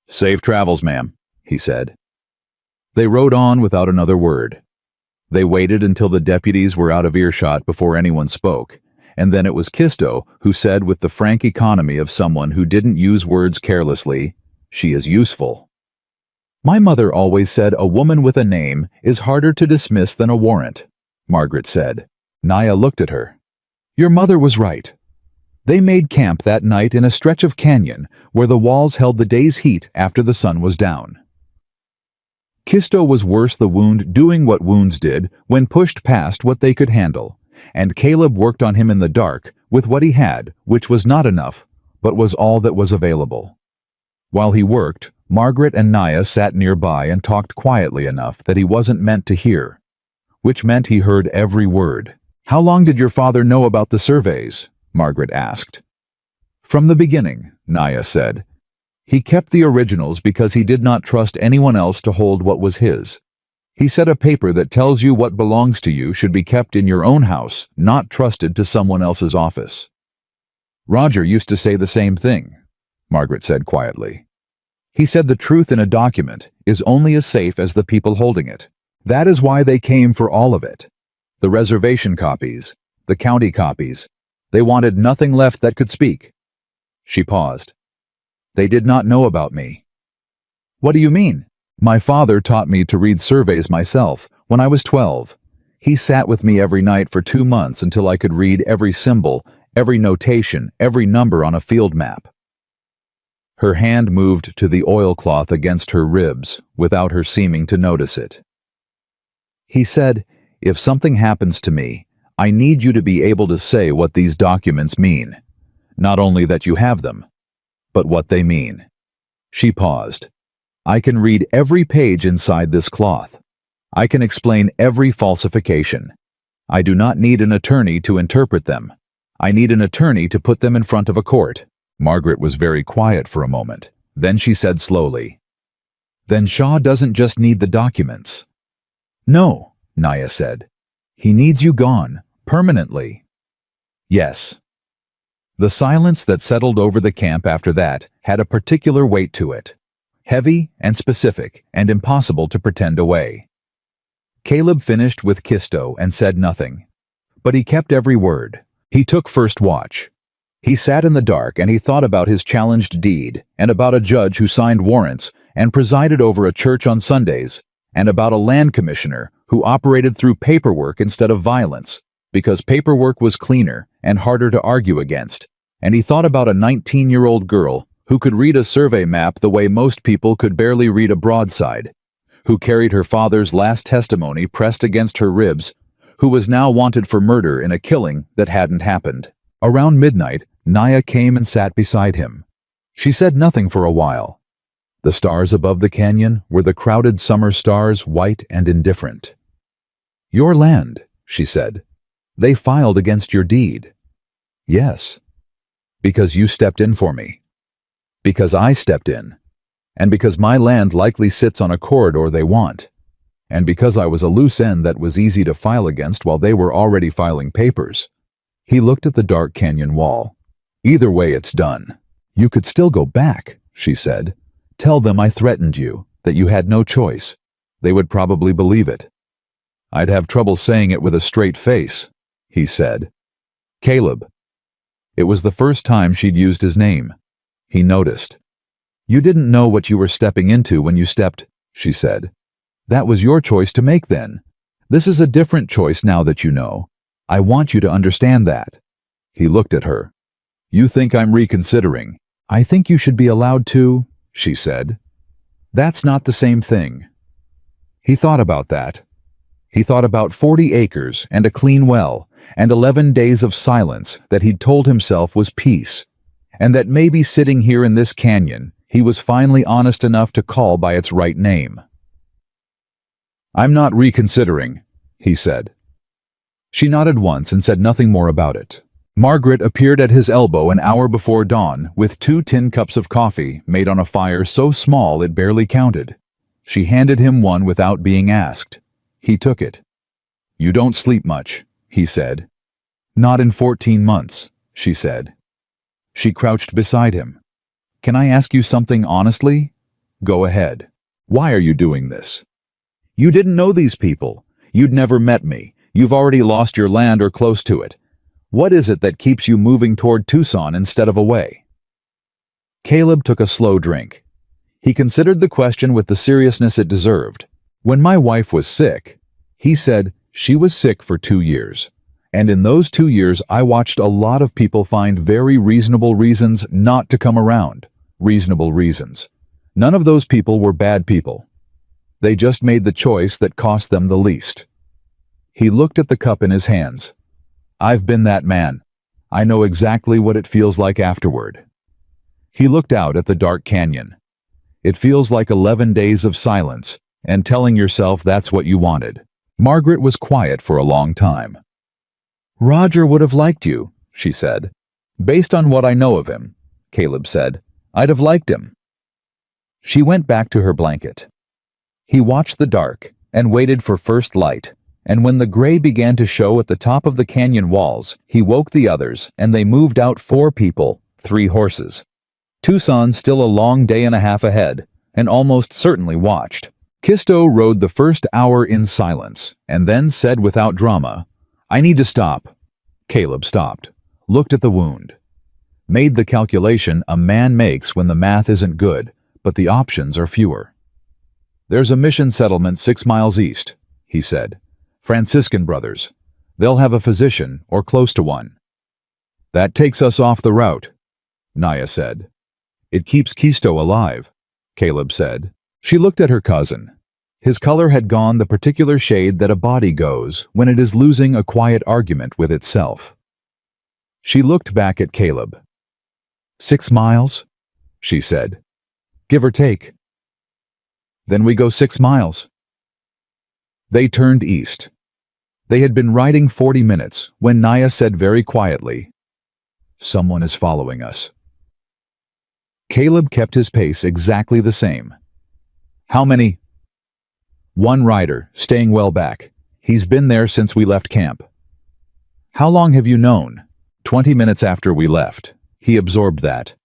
"Safe travels, ma'am," he said. They rode on without another word. They waited until the deputies were out of earshot before anyone spoke, and then it was Kisto who said with the frank economy of someone who didn't use words carelessly, "She is useful." "My mother always said a woman with a name is harder to dismiss than a warrant," Margaret said. Naya looked at her. "Your mother was right. They made camp that night in a stretch of canyon where the walls held the day's heat after the sun was down." Kisto was worse the wound doing what wounds did when pushed past what they could handle, and Caleb worked on him in the dark with what he had, which was not enough, but was all that was available. While he worked, Margaret and Naya sat nearby and talked quietly enough that he wasn't meant to hear, which meant he heard every word. "How long did your father know about the surveys?" Margaret asked. "From the beginning," Naya said. "He kept the originals because he did not trust anyone else to hold what was his. He said a paper that tells you what belongs to you should be kept in your own house, not trusted to someone else's office." "Roger used to say the same thing," Margaret said quietly. "He said the truth in a document is only as safe as the people holding it. That is why they came for all of it. The reservation copies, the county copies. They wanted nothing left that could speak." She paused. "They did not know about me." "What do you mean?" "My father taught me to read surveys myself when I was 12. He sat with me every night for 2 months until I could read every symbol, every notation, every number on a field map." Her hand moved to the oilcloth against her ribs without her seeming to notice it. "He said, if something happens to me, I need you to be able to say what these documents mean. Not only that you have them, but what they mean." She paused. "I can read every page inside this cloth. I can explain every falsification. I do not need an attorney to interpret them. I need an attorney to put them in front of a court." Margaret was very quiet for a moment. Then she said slowly, "Then Shaw doesn't just need the documents." "No," Naya said. "He needs you gone, permanently." "Yes." The silence that settled over the camp after that had a particular weight to it, heavy and specific and impossible to pretend away. Caleb finished with Kisto and said nothing, but he kept every word. He took first watch. He sat in the dark and he thought about his challenged deed and about a judge who signed warrants and presided over a church on Sundays and about a land commissioner who operated through paperwork instead of violence, because paperwork was cleaner and harder to argue against, and he thought about a 19-year-old girl who could read a survey map the way most people could barely read a broadside, who carried her father's last testimony pressed against her ribs, who was now wanted for murder in a killing that hadn't happened. Around midnight, Naya came and sat beside him. She said nothing for a while. The stars above the canyon were the crowded summer stars, white and indifferent. "Your land," she said. "They filed against your deed." "Yes. Because you stepped in for me. Because I stepped in. And because my land likely sits on a corridor they want. And because I was a loose end that was easy to file against while they were already filing papers." He looked at the dark canyon wall. "Either way, it's done. You could still go back," she said. "Tell them I threatened you, that you had no choice. They would probably believe it." "I'd have trouble saying it with a straight face," he said. "Caleb." It was the first time she'd used his name. He noticed. "You didn't know what you were stepping into when you stepped," she said. "That was your choice to make then. This is a different choice now that you know. I want you to understand that." He looked at her. "You think I'm reconsidering? I think you should be allowed to," she said. "That's not the same thing." He thought about that. He thought about 40 acres and a clean well and 11 days of silence that he'd told himself was peace, and that maybe sitting here in this canyon, he was finally honest enough to call by its right name. "I'm not reconsidering," he said. She nodded once and said nothing more about it. Margaret appeared at his elbow an hour before dawn with 2 tin cups of coffee made on a fire so small it barely counted. She handed him one without being asked. He took it. "You don't sleep much," he said. "Not in 14 months, she said. She crouched beside him. "Can I ask you something honestly?" "Go ahead. Why are you doing this?" "You didn't know these people. You'd never met me. You've already lost your land or close to it. What is it that keeps you moving toward Tucson instead of away?" Caleb took a slow drink. He considered the question with the seriousness it deserved. "When my wife was sick," he said, "she was sick for 2 years. And in those 2 years I watched a lot of people find very reasonable reasons not to come around. Reasonable reasons. None of those people were bad people. They just made the choice that cost them the least." He looked at the cup in his hands. "I've been that man. I know exactly what it feels like afterward." He looked out at the dark canyon. "It feels like 11 days of silence, and telling yourself that's what you wanted." Margaret was quiet for a long time. "Roger would have liked you," she said. "Based on what I know of him," Caleb said, "I'd have liked him." She went back to her blanket. He watched the dark and waited for first light, and when the gray began to show at the top of the canyon walls, he woke the others and they moved out 4 people, 3 horses. Tucson still a long day and a half ahead, and almost certainly watched. Kisto rode the first hour in silence, and then said without drama, "I need to stop." Caleb stopped, looked at the wound. Made the calculation a man makes when the math isn't good, but the options are fewer. "There's a mission settlement 6 miles east," he said. "Franciscan brothers. They'll have a physician, or close to one." "That takes us off the route," Naya said. "It keeps Kisto alive," Caleb said. She looked at her cousin. His color had gone the particular shade that a body goes when it is losing a quiet argument with itself. She looked back at Caleb. 6 miles, she said. "Give or take." "Then we go 6 miles. They turned east. They had been riding 40 minutes when Naya said very quietly, "Someone is following us." Caleb kept his pace exactly the same. "How many?" "One rider, staying well back. He's been there since we left camp." "How long have you known?" 20 minutes after we left. He absorbed that.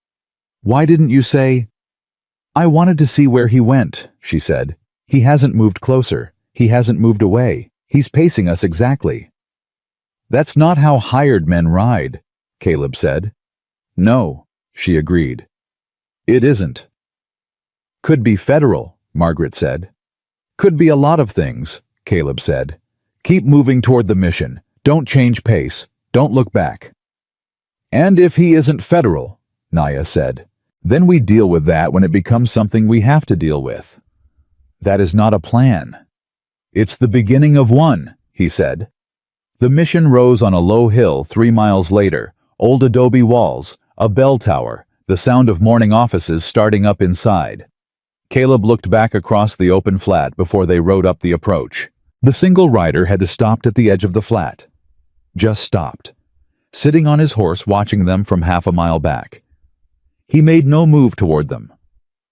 "Why didn't you say?" "I wanted to see where he went," she said. "He hasn't moved closer. He hasn't moved away. He's pacing us exactly." "That's not how hired men ride," Caleb said. "No," she agreed. "It isn't." "Could be federal," Margaret said. "Could be a lot of things," Caleb said. "Keep moving toward the mission. Don't change pace. Don't look back." "And if he isn't federal," Naya said, "then we deal with that when it becomes something we have to deal with." "That is not a plan." "It's the beginning of one," he said. The mission rose on a low hill 3 miles later, old adobe walls, a bell tower, the sound of morning offices starting up inside. Caleb looked back across the open flat before they rode up the approach. The single rider had stopped at the edge of the flat. Just stopped, sitting on his horse watching them from half a mile back. He made no move toward them.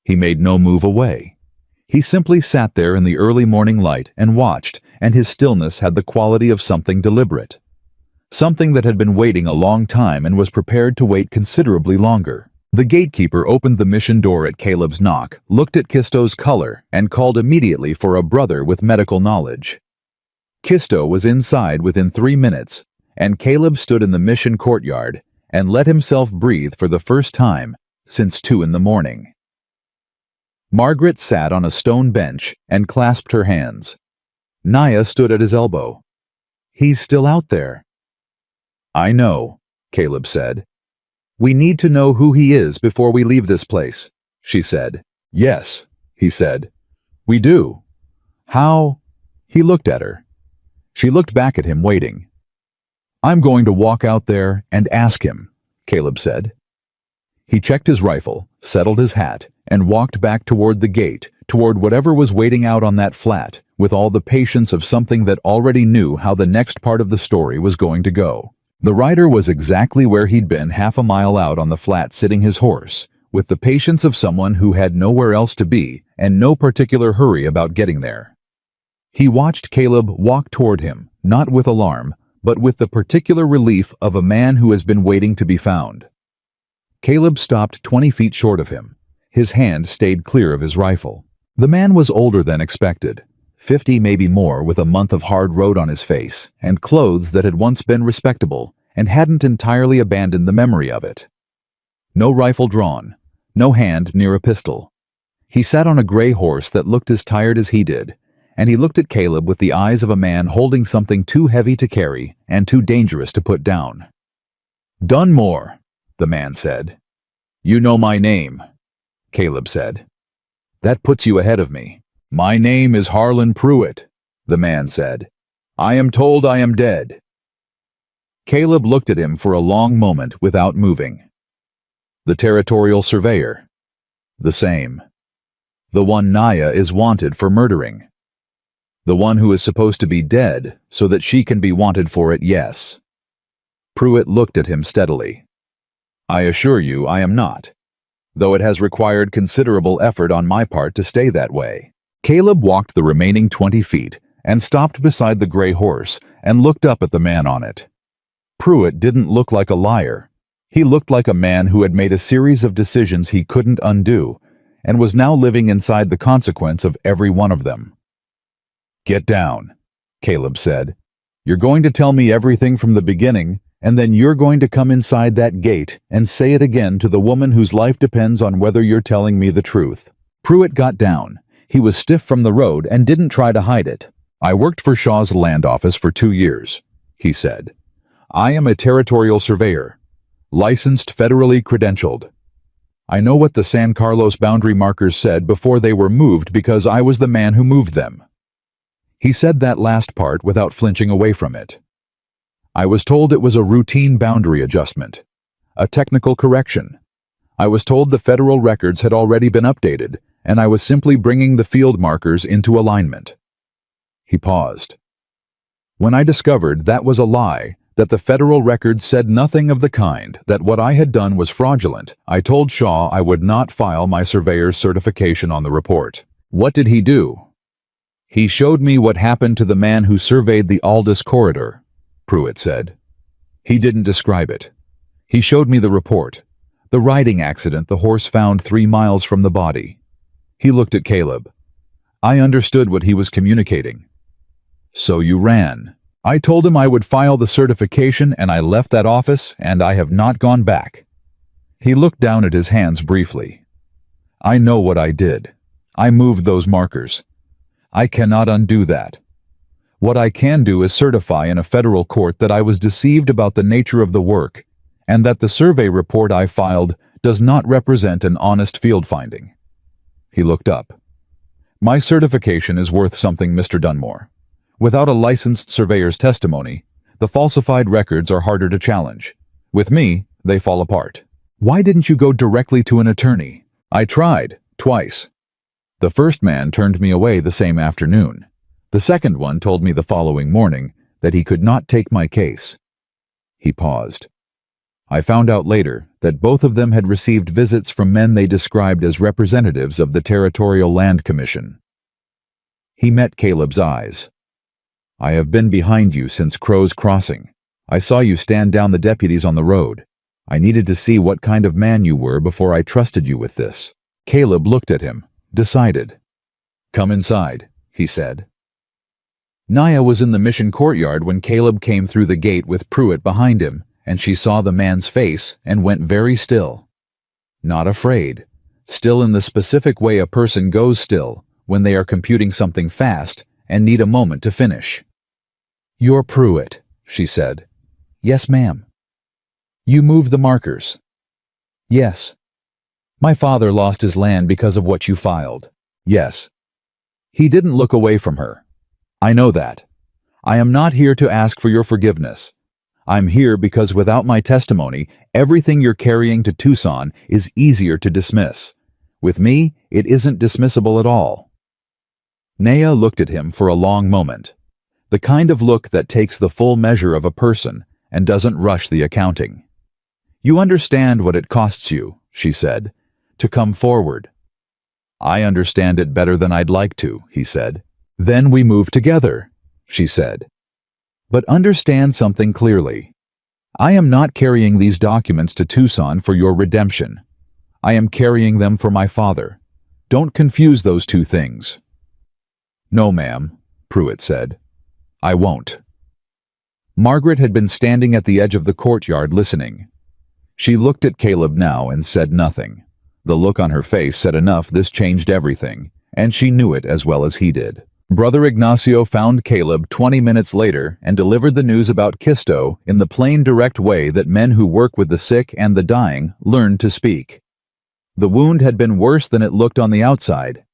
He made no move away. He simply sat there in the early morning light and watched, and his stillness had the quality of something deliberate. Something that had been waiting a long time and was prepared to wait considerably longer. The gatekeeper opened the mission door at Caleb's knock, looked at Kisto's color, and called immediately for a brother with medical knowledge. Kisto was inside within 3 minutes, and Caleb stood in the mission courtyard and let himself breathe for the first time since 2 in the morning. Margaret sat on a stone bench and clasped her hands. Naya stood at his elbow. "He's still out there." "I know," Caleb said. "We need to know who he is before we leave this place," she said. "Yes," he said. "We do." "How?" He looked at her. She looked back at him, waiting. "I'm going to walk out there and ask him," Caleb said. He checked his rifle, settled his hat, and walked back toward the gate, toward whatever was waiting out on that flat, with all the patience of something that already knew how the next part of the story was going to go. The rider was exactly where he'd been half a mile out on the flat sitting his horse, with the patience of someone who had nowhere else to be and no particular hurry about getting there. He watched Caleb walk toward him, not with alarm, but with the particular relief of a man who has been waiting to be found. Caleb stopped 20 feet short of him. His hand stayed clear of his rifle. The man was older than expected, 50 maybe more, with a month of hard road on his face, and clothes that had once been respectable and hadn't entirely abandoned the memory of it. No rifle drawn, no hand near a pistol. He sat on a gray horse that looked as tired as he did, and he looked at Caleb with the eyes of a man holding something too heavy to carry and too dangerous to put down. "Dunmore," the man said. "You know my name," Caleb said. "That puts you ahead of me." "My name is Harlan Pruitt," the man said. "I am told I am dead." Caleb looked at him for a long moment without moving. "The territorial surveyor." "The same. The one Naya is wanted for murdering." "The one who is supposed to be dead so that she can be wanted for it, yes." Pruitt looked at him steadily. "I assure you I am not, though it has required considerable effort on my part to stay that way." Caleb walked the remaining 20 feet and stopped beside the gray horse and looked up at the man on it. Pruitt didn't look like a liar. He looked like a man who had made a series of decisions he couldn't undo and was now living inside the consequence of every one of them. "Get down," Caleb said. "You're going to tell me everything from the beginning, and then you're going to come inside that gate and say it again to the woman whose life depends on whether you're telling me the truth." Pruitt got down. He was stiff from the road and didn't try to hide it. "I worked for Shaw's land office for 2 years, he said. "I am a territorial surveyor, licensed, federally credentialed. I know what the San Carlos boundary markers said before they were moved because I was the man who moved them." He said that last part without flinching away from it. "I was told it was a routine boundary adjustment, a technical correction. I was told the federal records had already been updated, and I was simply bringing the field markers into alignment." He paused. "When I discovered that was a lie, that the federal records said nothing of the kind, that what I had done was fraudulent, I told Shaw I would not file my surveyor's certification on the report." "What did he do?" "He showed me what happened to the man who surveyed the Aldous corridor," Pruitt said. "He didn't describe it. He showed me the report, the riding accident the horse found 3 miles from the body." He looked at Caleb. I understood what he was communicating. "So you ran." "I told him I would file the certification and I left that office and I have not gone back." He looked down at his hands briefly. "I know what I did. I moved those markers. I cannot undo that. What I can do is certify in a federal court that I was deceived about the nature of the work and that the survey report I filed does not represent an honest field finding." He looked up. "My certification is worth something, Mr. Dunmore. Without a licensed surveyor's testimony, The falsified records are harder to challenge. With me, they fall apart. Why didn't you go directly to an attorney? I tried, twice. The first man turned me away the same afternoon. The second one told me the following morning that he could not take my case. He paused. I found out later that both of them had received visits from men they described as representatives of the Territorial Land Commission. He met Caleb's eyes. I have been behind you since Crow's Crossing. I saw you stand down the deputies on the road. I needed to see what kind of man you were before I trusted you with this. Caleb looked at him, decided. Come inside, he said. Naya was in the mission courtyard when Caleb came through the gate with Pruitt behind him, and she saw the man's face and went very still. Not afraid. Still in the specific way a person goes still when they are computing something fast and need a moment to finish. You're Pruitt, she said. Yes, ma'am. You moved the markers. Yes. My father lost his land because of what you filed. Yes. He didn't look away from her. I know that. I am not here to ask for your forgiveness. I'm here because without my testimony, everything you're carrying to Tucson is easier to dismiss. With me, it isn't dismissible at all. Naya looked at him for a long moment. The kind of look that takes the full measure of a person and doesn't rush the accounting. You understand what it costs you, she said, to come forward. I understand it better than I'd like to, he said. Then we move together, she said. But understand something clearly. I am not carrying these documents to Tucson for your redemption. I am carrying them for my father. Don't confuse those two things. No, ma'am, Pruitt said. I won't. Margaret had been standing at the edge of the courtyard listening. She looked at Caleb now and said nothing. The look on her face said enough this changed everything, and she knew it as well as he did. Brother Ignacio found Caleb 20 minutes later and delivered the news about Kisto in the plain, direct way that men who work with the sick and the dying learn to speak. The wound had been worse than it looked on the outside.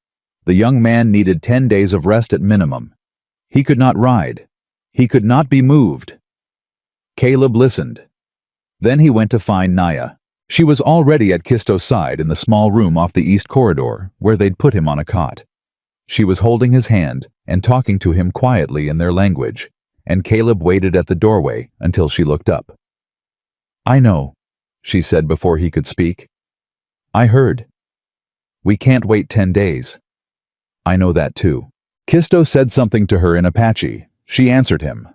The young man needed 10 days of rest at minimum. He could not ride. He could not be moved. Caleb listened. Then he went to find Naya. She was already at Kisto's side in the small room off the east corridor, where they'd put him on a cot. She was holding his hand and talking to him quietly in their language, and Caleb waited at the doorway until she looked up. I know, she said before he could speak. I heard. We can't wait 10 days. I know that too. Kisto said something to her in Apache. She answered him.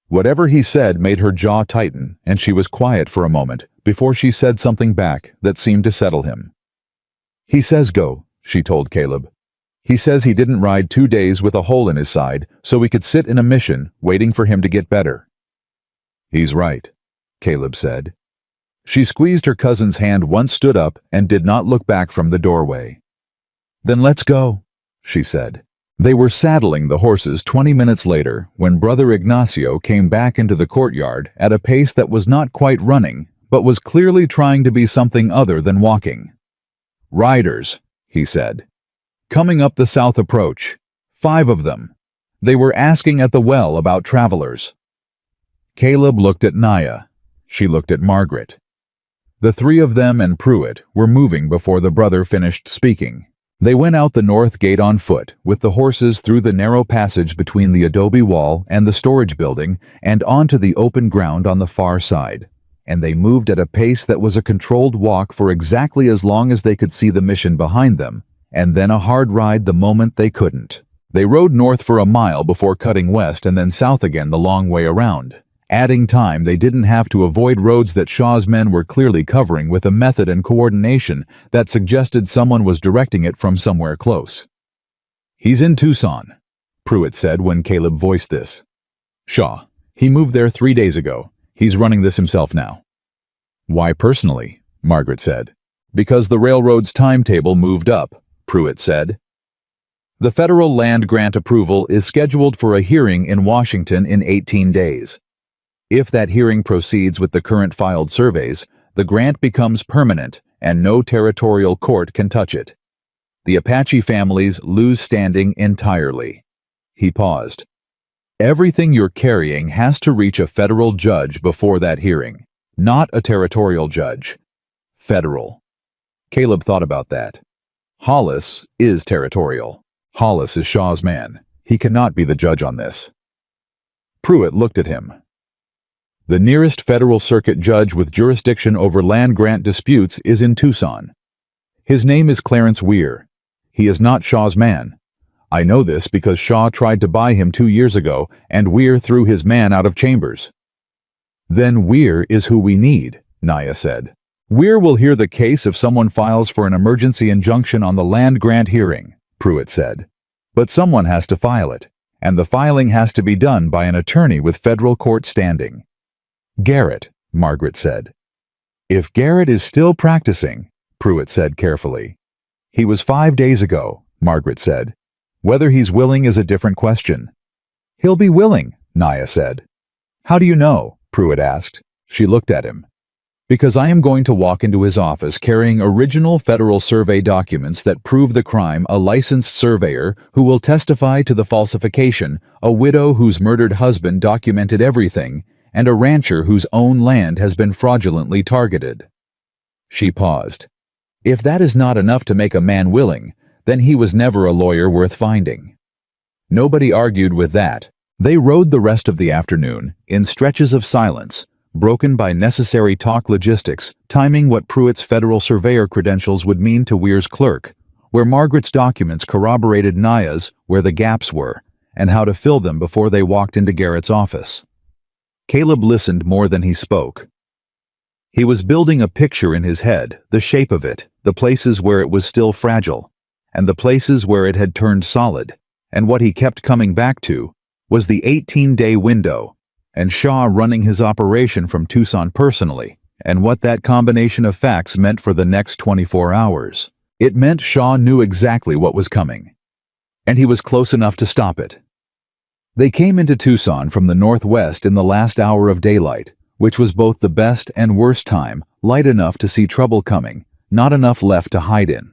Whatever he said made her jaw tighten, and she was quiet for a moment before she said something back that seemed to settle him. He says go, she told Caleb. He says he didn't ride 2 days with a hole in his side so we could sit in a mission waiting for him to get better. He's right, Caleb said. She squeezed her cousin's hand once, stood up, and did not look back from the doorway. Then let's go, she said. They were saddling the horses 20 minutes later when Brother Ignacio came back into the courtyard at a pace that was not quite running, but was clearly trying to be something other than walking. Riders, he said. Coming up the south approach. 5 of them. They were asking at the well about travelers. Caleb looked at Naya. She looked at Margaret. The 3 of them and Pruitt were moving before the brother finished speaking. They went out the north gate on foot, with the horses through the narrow passage between the adobe wall and the storage building and onto the open ground on the far side. And they moved at a pace that was a controlled walk for exactly as long as they could see the mission behind them, and then a hard ride the moment they couldn't. They rode north for a mile before cutting west and then south again the long way around. Adding time, they didn't have to avoid roads that Shaw's men were clearly covering with a method and coordination that suggested someone was directing it from somewhere close. He's in Tucson, Pruitt said when Caleb voiced this. Shaw. He moved there 3 days ago. He's running this himself now. Why personally? Margaret said. Because the railroad's timetable moved up, Pruitt said. The federal land grant approval is scheduled for a hearing in Washington in 18 days. If that hearing proceeds with the current filed surveys, the grant becomes permanent and no territorial court can touch it. The Apache families lose standing entirely. He paused. Everything you're carrying has to reach a federal judge before that hearing, not a territorial judge. Federal. Caleb thought about that. Hollis is territorial. Hollis is Shaw's man. He cannot be the judge on this. Pruitt looked at him. The nearest federal circuit judge with jurisdiction over land grant disputes is in Tucson. His name is Clarence Weir. He is not Shaw's man. I know this because Shaw tried to buy him 2 years ago, and Weir threw his man out of chambers. Then Weir is who we need, Naya said. Weir will hear the case if someone files for an emergency injunction on the land grant hearing, Pruitt said. But someone has to file it, and the filing has to be done by an attorney with federal court standing. Garrett, Margaret said. If Garrett is still practicing, Pruitt said carefully. He was 5 days ago, Margaret said. Whether he's willing is a different question. He'll be willing, Naya said. How do you know? Pruitt asked. She looked at him. Because I am going to walk into his office carrying original federal survey documents that prove the crime, a licensed surveyor who will testify to the falsification, a widow whose murdered husband documented everything, and a rancher whose own land has been fraudulently targeted. She paused. If that is not enough to make a man willing, then he was never a lawyer worth finding. Nobody argued with that. They rode the rest of the afternoon in stretches of silence, broken by necessary talk logistics, timing what Pruitt's federal surveyor credentials would mean to Weir's clerk, where Margaret's documents corroborated Naya's where the gaps were, and how to fill them before they walked into Garrett's office. Caleb listened more than he spoke. He was building a picture in his head, the shape of it, the places where it was still fragile, and the places where it had turned solid, and what he kept coming back to was the 18-day window, and Shaw running his operation from Tucson personally, and what that combination of facts meant for the next 24 hours. It meant Shaw knew exactly what was coming, and he was close enough to stop it. They came into Tucson from the northwest in the last hour of daylight, which was both the best and worst time, light enough to see trouble coming, not enough left to hide in.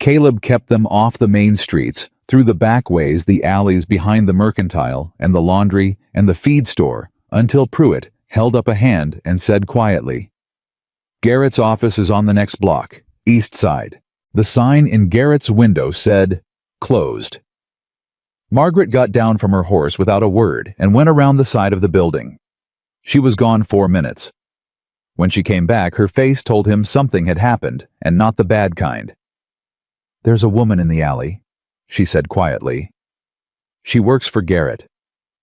Caleb kept them off the main streets, through the back ways, the alleys behind the mercantile and the laundry and the feed store, until Pruitt held up a hand and said quietly, Garrett's office is on the next block, east side. The sign in Garrett's window said, closed. Margaret got down from her horse without a word and went around the side of the building. She was gone 4 minutes. When she came back, her face told him something had happened, and not the bad kind. There's a woman in the alley, she said quietly. She works for Garrett.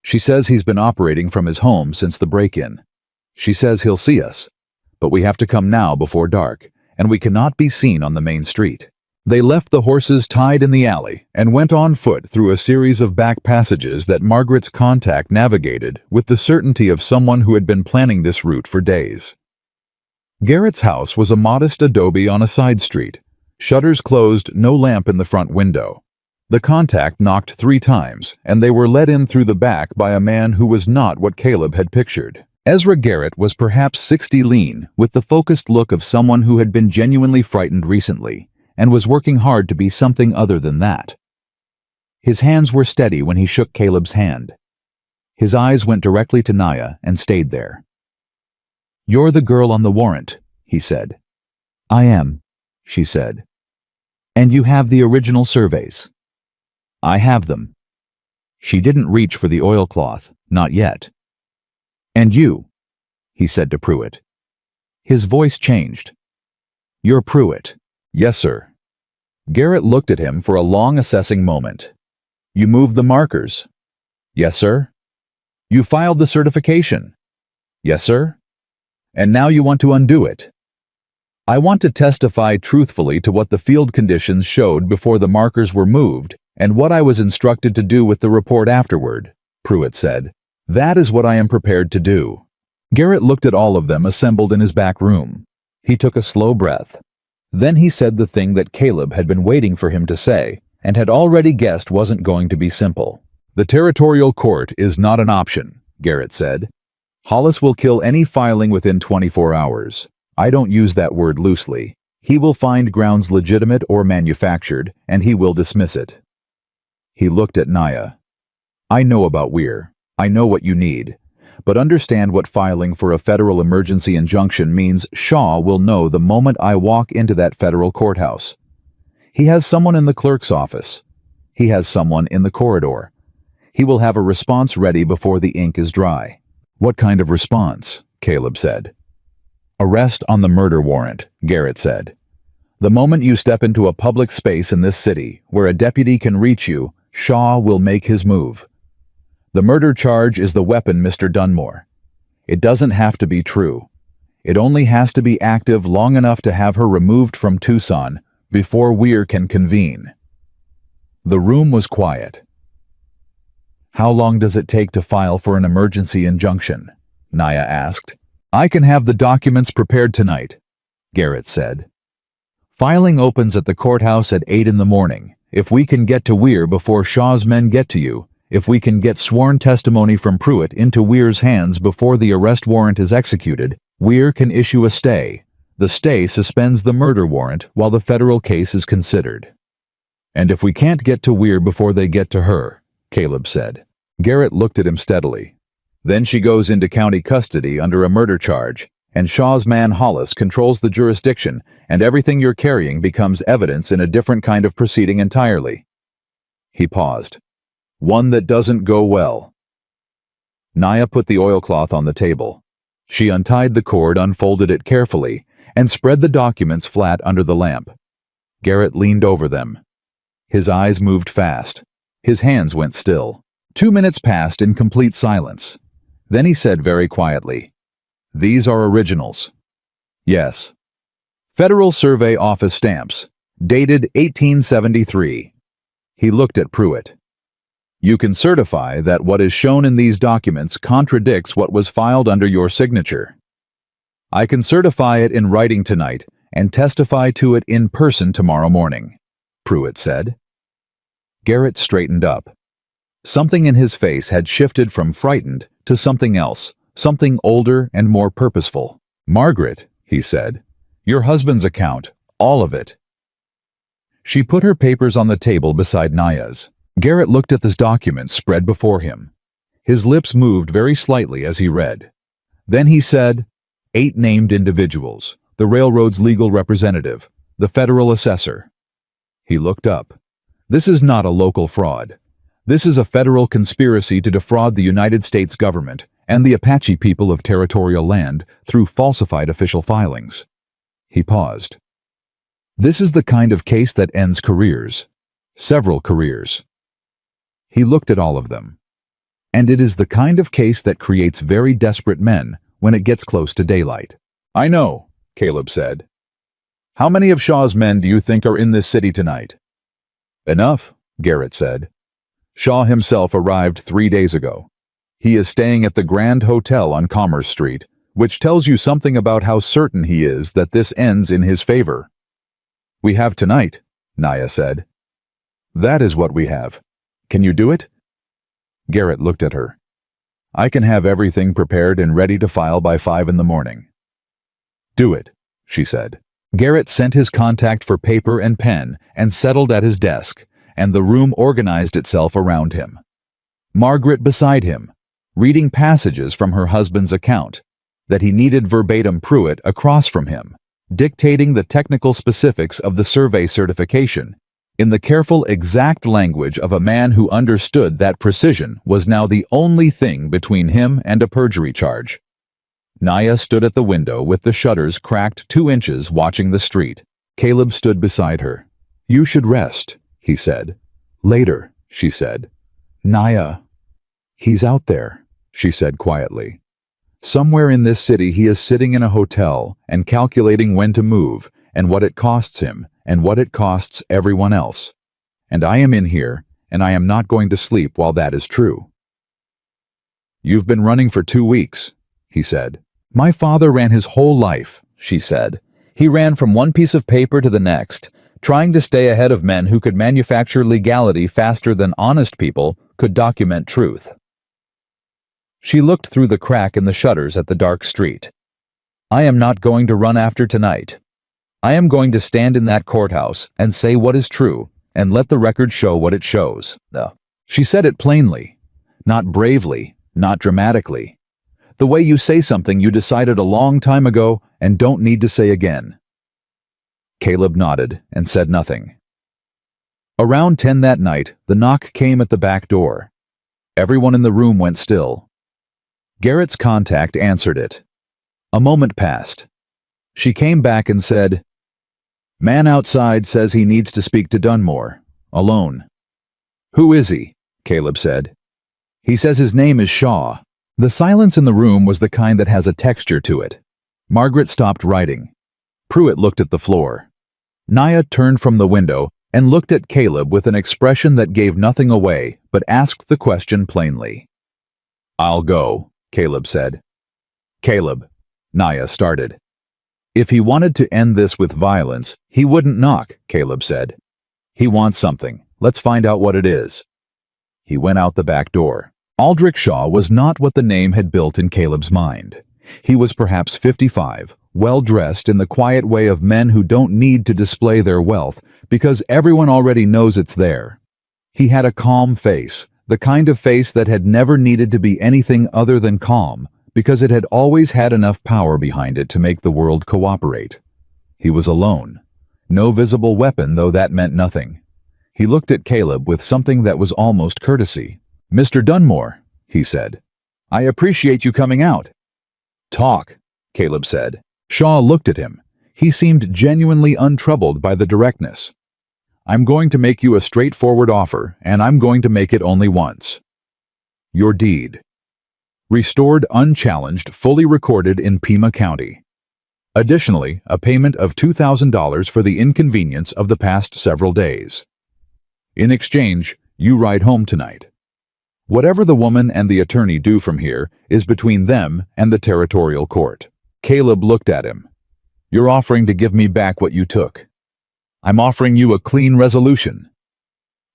She says he's been operating from his home since the break-in. She says he'll see us, but we have to come now before dark, and we cannot be seen on the main street. They left the horses tied in the alley and went on foot through a series of back passages that Margaret's contact navigated with the certainty of someone who had been planning this route for days. Garrett's house was a modest adobe on a side street. Shutters closed, no lamp in the front window. The contact knocked 3 times, and they were let in through the back by a man who was not what Caleb had pictured. Ezra Garrett was perhaps 60 lean, with the focused look of someone who had been genuinely frightened recently, and was working hard to be something other than that. His hands were steady when he shook Caleb's hand. His eyes went directly to Naya and stayed there. You're the girl on the warrant, he said. I am, she said. And you have the original surveys. I have them. She didn't reach for the oilcloth, not yet. And you, he said to Pruitt. His voice changed. You're Pruitt. Yes, sir. Garrett looked at him for a long assessing moment. You moved the markers. Yes, sir. You filed the certification. Yes, sir. And now you want to undo it. I want to testify truthfully to what the field conditions showed before the markers were moved and what I was instructed to do with the report afterward, Pruitt said. That is what I am prepared to do. Garrett looked at all of them assembled in his back room. He took a slow breath. Then he said the thing that Caleb had been waiting for him to say, and had already guessed wasn't going to be simple. The territorial court is not an option, Garrett said. Hollis will kill any filing within 24 hours. I don't use that word loosely. He will find grounds legitimate or manufactured, and he will dismiss it. He looked at Naya. I know about Weir. I know what you need. But understand what filing for a federal emergency injunction means. Shaw will know the moment I walk into that federal courthouse. He has someone in the clerk's office. He has someone in the corridor. He will have a response ready before the ink is dry. What kind of response? Caleb said. Arrest on the murder warrant, Garrett said. The moment you step into a public space in this city where a deputy can reach you, Shaw will make his move. The murder charge is the weapon, Mr. Dunmore. It doesn't have to be true. It only has to be active long enough to have her removed from Tucson before Weir can convene. The room was quiet. How long does it take to file for an emergency injunction? Naya asked. I can have the documents prepared tonight, Garrett said. Filing opens at the courthouse at 8 in the morning. If we can get to Weir before Shaw's men get to you, if we can get sworn testimony from Pruitt into Weir's hands before the arrest warrant is executed, Weir can issue a stay. The stay suspends the murder warrant while the federal case is considered. And if we can't get to Weir before they get to her, Caleb said. Garrett looked at him steadily. Then she goes into county custody under a murder charge, and Shaw's man Hollis controls the jurisdiction, and everything you're carrying becomes evidence in a different kind of proceeding entirely. He paused. One that doesn't go well. Naya put the oilcloth on the table. She untied the cord, unfolded it carefully, and spread the documents flat under the lamp. Garrett leaned over them. His eyes moved fast. His hands went still. 2 minutes passed in complete silence. Then he said very quietly, These are originals. Yes. Federal Survey Office stamps, dated 1873. He looked at Pruitt. You can certify that what is shown in these documents contradicts what was filed under your signature. I can certify it in writing tonight and testify to it in person tomorrow morning, Pruitt said. Garrett straightened up. Something in his face had shifted from frightened to something else, something older and more purposeful. Margaret, he said, your husband's account, all of it. She put her papers on the table beside Naya's. Garrett looked at this document spread before him. His lips moved very slightly as he read. Then he said, 8 named individuals, the railroad's legal representative, the federal assessor. He looked up. This is not a local fraud. This is a federal conspiracy to defraud the United States government and the Apache people of territorial land through falsified official filings. He paused. This is the kind of case that ends careers. Several careers. He looked at all of them. And it is the kind of case that creates very desperate men when it gets close to daylight. I know, Caleb said. How many of Shaw's men do you think are in this city tonight? Enough, Garrett said. Shaw himself arrived 3 days ago. He is staying at the Grand Hotel on Commerce Street, which tells you something about how certain he is that this ends in his favor. We have tonight, Naya said. That is what we have. Can you do it? Garrett looked at her. I can have everything prepared and ready to file by 5 in the morning. Do it, she said. Garrett sent his contact for paper and pen and settled at his desk, and the room organized itself around him. Margaret beside him, reading passages from her husband's account, that he needed verbatim Pruitt across from him, dictating the technical specifics of the survey certification, in the careful, exact language of a man who understood that precision was now the only thing between him and a perjury charge. Naya stood at the window with the shutters cracked 2 inches watching the street. Caleb stood beside her. You should rest, he said. Later, she said. Naya. He's out there, she said quietly. Somewhere in this city he is sitting in a hotel and calculating when to move and what it costs him and what it costs everyone else. And I am in here, and I am not going to sleep while that is true. You've been running for 2 weeks, he said. My father ran his whole life, she said. He ran from one piece of paper to the next, trying to stay ahead of men who could manufacture legality faster than honest people could document truth. She looked through the crack in the shutters at the dark street. I am not going to run after tonight. I am going to stand in that courthouse and say what is true and let the record show what it shows. She said it plainly. Not bravely, not dramatically. The way you say something you decided a long time ago and don't need to say again. Caleb nodded and said nothing. Around 10 that night, the knock came at the back door. Everyone in the room went still. Garrett's contact answered it. A moment passed. She came back and said, "Man outside says he needs to speak to Dunmore. Alone." "Who is he?" Caleb said. "He says his name is Shaw." The silence in the room was the kind that has a texture to it. Margaret stopped writing. Pruitt looked at the floor. Naya turned from the window and looked at Caleb with an expression that gave nothing away, but asked the question plainly. "I'll go," Caleb said. "Caleb," Naya started. "If he wanted to end this with violence, he wouldn't knock," Caleb said. "He wants something. Let's find out what it is." He went out the back door. Aldrich Shaw was not what the name had built in Caleb's mind. He was perhaps 55, well-dressed in the quiet way of men who don't need to display their wealth because everyone already knows it's there. He had a calm face, the kind of face that had never needed to be anything other than calm, because it had always had enough power behind it to make the world cooperate. He was alone. No visible weapon, though that meant nothing. He looked at Caleb with something that was almost courtesy. "Mr. Dunmore," he said, "I appreciate you coming out." "Talk," Caleb said. Shaw looked at him. He seemed genuinely untroubled by the directness. "I'm going to make you a straightforward offer, and I'm going to make it only once. Your deed. Restored unchallenged, fully recorded in Pima County. Additionally, a payment of $2,000 for the inconvenience of the past several days. In exchange, you ride home tonight. Whatever the woman and the attorney do from here is between them and the territorial court." Caleb looked at him. "You're offering to give me back what you took. I'm offering you a clean resolution.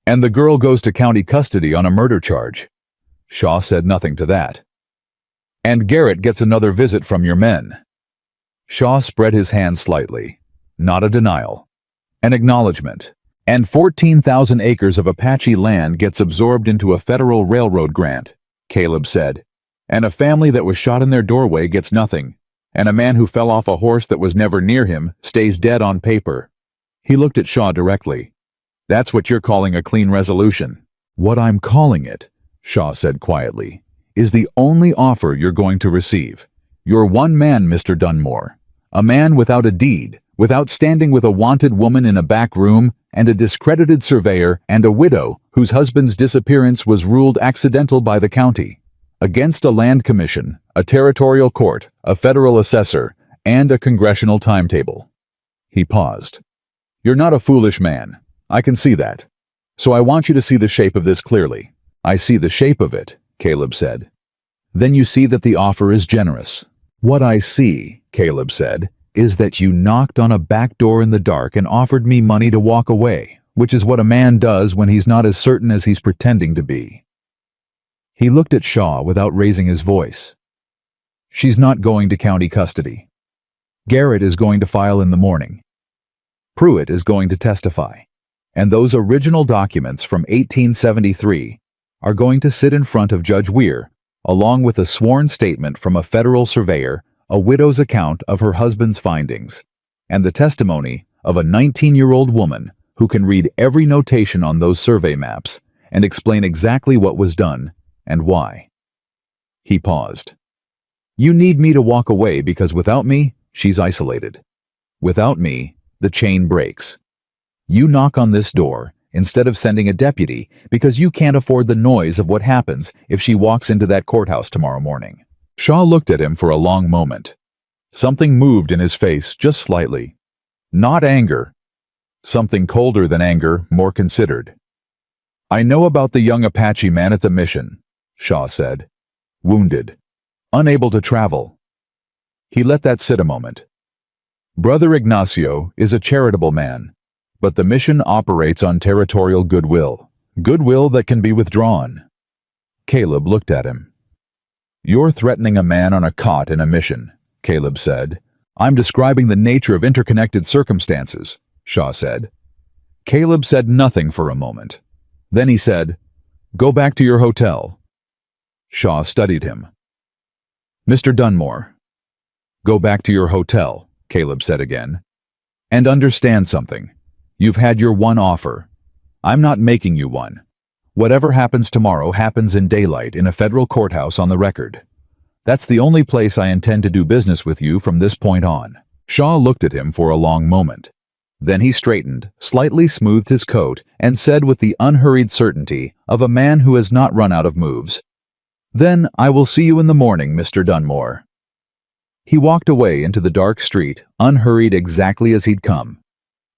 And the girl goes to county custody on a murder charge." Shaw said nothing to that. "And Garrett gets another visit from your men." Shaw spread his hand slightly. Not a denial. An acknowledgement. "And 14,000 acres of Apache land gets absorbed into a federal railroad grant," Caleb said. "And a family that was shot in their doorway gets nothing. And a man who fell off a horse that was never near him stays dead on paper." He looked at Shaw directly. "That's what you're calling a clean resolution." "What I'm calling it," Shaw said quietly, "is the only offer you're going to receive. You're one man, Mr. Dunmore. A man without a deed, without standing with a wanted woman in a back room, and a discredited surveyor and a widow whose husband's disappearance was ruled accidental by the county. Against a land commission, a territorial court, a federal assessor, and a congressional timetable." He paused. "You're not a foolish man. I can see that. So I want you to see the shape of this clearly." "I see the shape of it," Caleb said. "Then you see that the offer is generous." "What I see," Caleb said, "is that you knocked on a back door in the dark and offered me money to walk away, which is what a man does when he's not as certain as he's pretending to be." He looked at Shaw without raising his voice. "She's not going to county custody. Garrett is going to file in the morning. Pruitt is going to testify. And those original documents from 1873 are going to sit in front of Judge Weir, along with a sworn statement from a federal surveyor, a widow's account of her husband's findings, and the testimony of a 19-year-old woman who can read every notation on those survey maps and explain exactly what was done and why." He paused. "You need me to walk away because without me, she's isolated. Without me, the chain breaks. You knock on this door instead of sending a deputy because you can't afford the noise of what happens if she walks into that courthouse tomorrow morning." Shaw looked at him for a long moment. Something moved in his face just slightly. Not anger. Something colder than anger, more considered. "I know about the young Apache man at the mission," Shaw said. "Wounded. Unable to travel." He let that sit a moment. "Brother Ignacio is a charitable man, but the mission operates on territorial goodwill. Goodwill that can be withdrawn." Caleb looked at him. "You're threatening a man on a cot in a mission," Caleb said. "I'm describing the nature of interconnected circumstances," Shaw said. Caleb said nothing for a moment. Then he said, "Go back to your hotel." Shaw studied him. "Mr. Dunmore." "Go back to your hotel," Caleb said again. "And understand something. You've had your one offer. I'm not making you one. Whatever happens tomorrow happens in daylight in a federal courthouse on the record. That's the only place I intend to do business with you from this point on." Shaw looked at him for a long moment. Then he straightened, slightly smoothed his coat, and said with the unhurried certainty of a man who has not run out of moves, "Then I will see you in the morning, Mr. Dunmore." He walked away into the dark street, unhurried exactly as he'd come.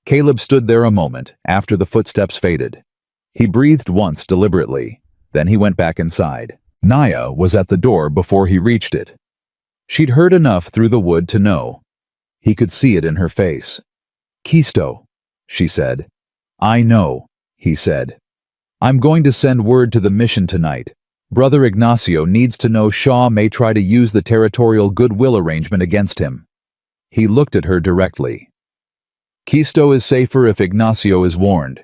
Caleb stood there a moment after the footsteps faded. He breathed once deliberately, then he went back inside. Naya was at the door before he reached it. She'd heard enough through the wood to know. He could see it in her face. "Kisto," she said. "I know," he said. "I'm going to send word to the mission tonight. Brother Ignacio needs to know Shaw may try to use the territorial goodwill arrangement against him." He looked at her directly. "Kisto is safer if Ignacio is warned.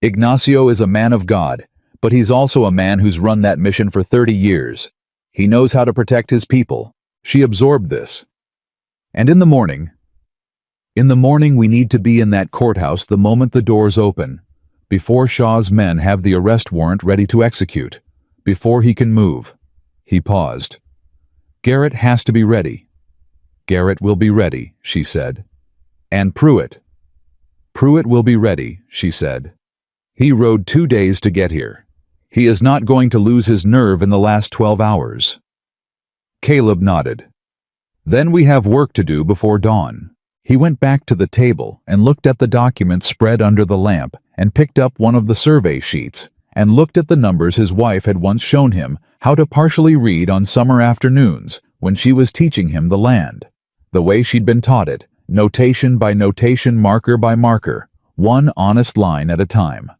Ignacio is a man of God, but he's also a man who's run that mission for 30 years. He knows how to protect his people." She absorbed this. "And in the morning we need to be in that courthouse the moment the doors open, before Shaw's men have the arrest warrant ready to execute, before he can move." He paused. "Garrett has to be ready." "Garrett will be ready," she said. "And Pruitt." "Pruitt will be ready," she said. "He rode 2 days to get here. He is not going to lose his nerve in the last 12 hours." Caleb nodded. "Then we have work to do before dawn." He went back to the table and looked at the documents spread under the lamp and picked up one of the survey sheets and looked at the numbers his wife had once shown him how to partially read on summer afternoons when she was teaching him the land. The way she'd been taught it, notation by notation, marker by marker, one honest line at a time.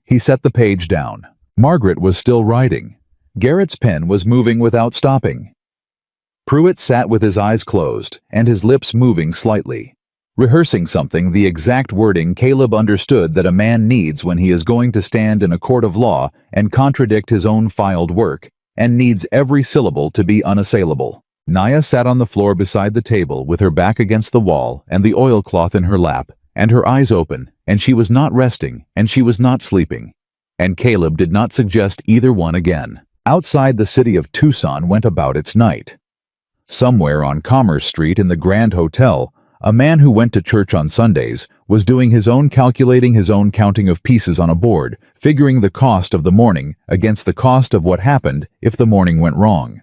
He set the page down. Margaret was still writing. Garrett's pen was moving without stopping. Pruitt sat with his eyes closed and his lips moving slightly, rehearsing something, the exact wording Caleb understood that a man needs when he is going to stand in a court of law and contradict his own filed work, and needs every syllable to be unassailable. Naya sat on the floor beside the table with her back against the wall and the oilcloth in her lap, and her eyes open, and she was not resting, and she was not sleeping. And Caleb did not suggest either one again. Outside the city of Tucson went about its night. Somewhere on Commerce Street in the Grand Hotel, a man who went to church on Sundays was doing his own calculating, his own counting of pieces on a board, figuring the cost of the morning against the cost of what happened if the morning went wrong.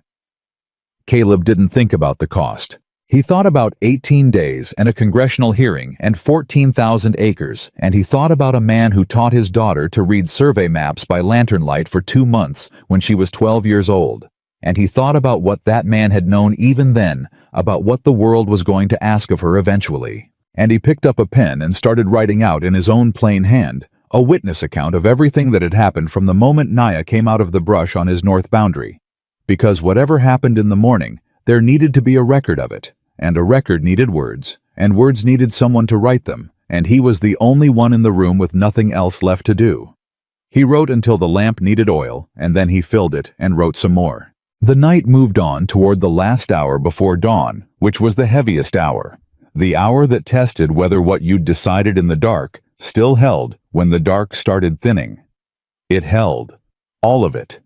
Caleb didn't think about the cost. He thought about 18 days and a congressional hearing and 14,000 acres, and he thought about a man who taught his daughter to read survey maps by lantern light for 2 months when she was 12 years old. And he thought about what that man had known even then, about what the world was going to ask of her eventually. And he picked up a pen and started writing out in his own plain hand a witness account of everything that had happened from the moment Naya came out of the brush on his north boundary. Because whatever happened in the morning, there needed to be a record of it, and a record needed words, and words needed someone to write them, and he was the only one in the room with nothing else left to do. He wrote until the lamp needed oil, and then he filled it and wrote some more. The night moved on toward the last hour before dawn, which was the heaviest hour. The hour that tested whether what you'd decided in the dark still held when the dark started thinning. It held. All of it.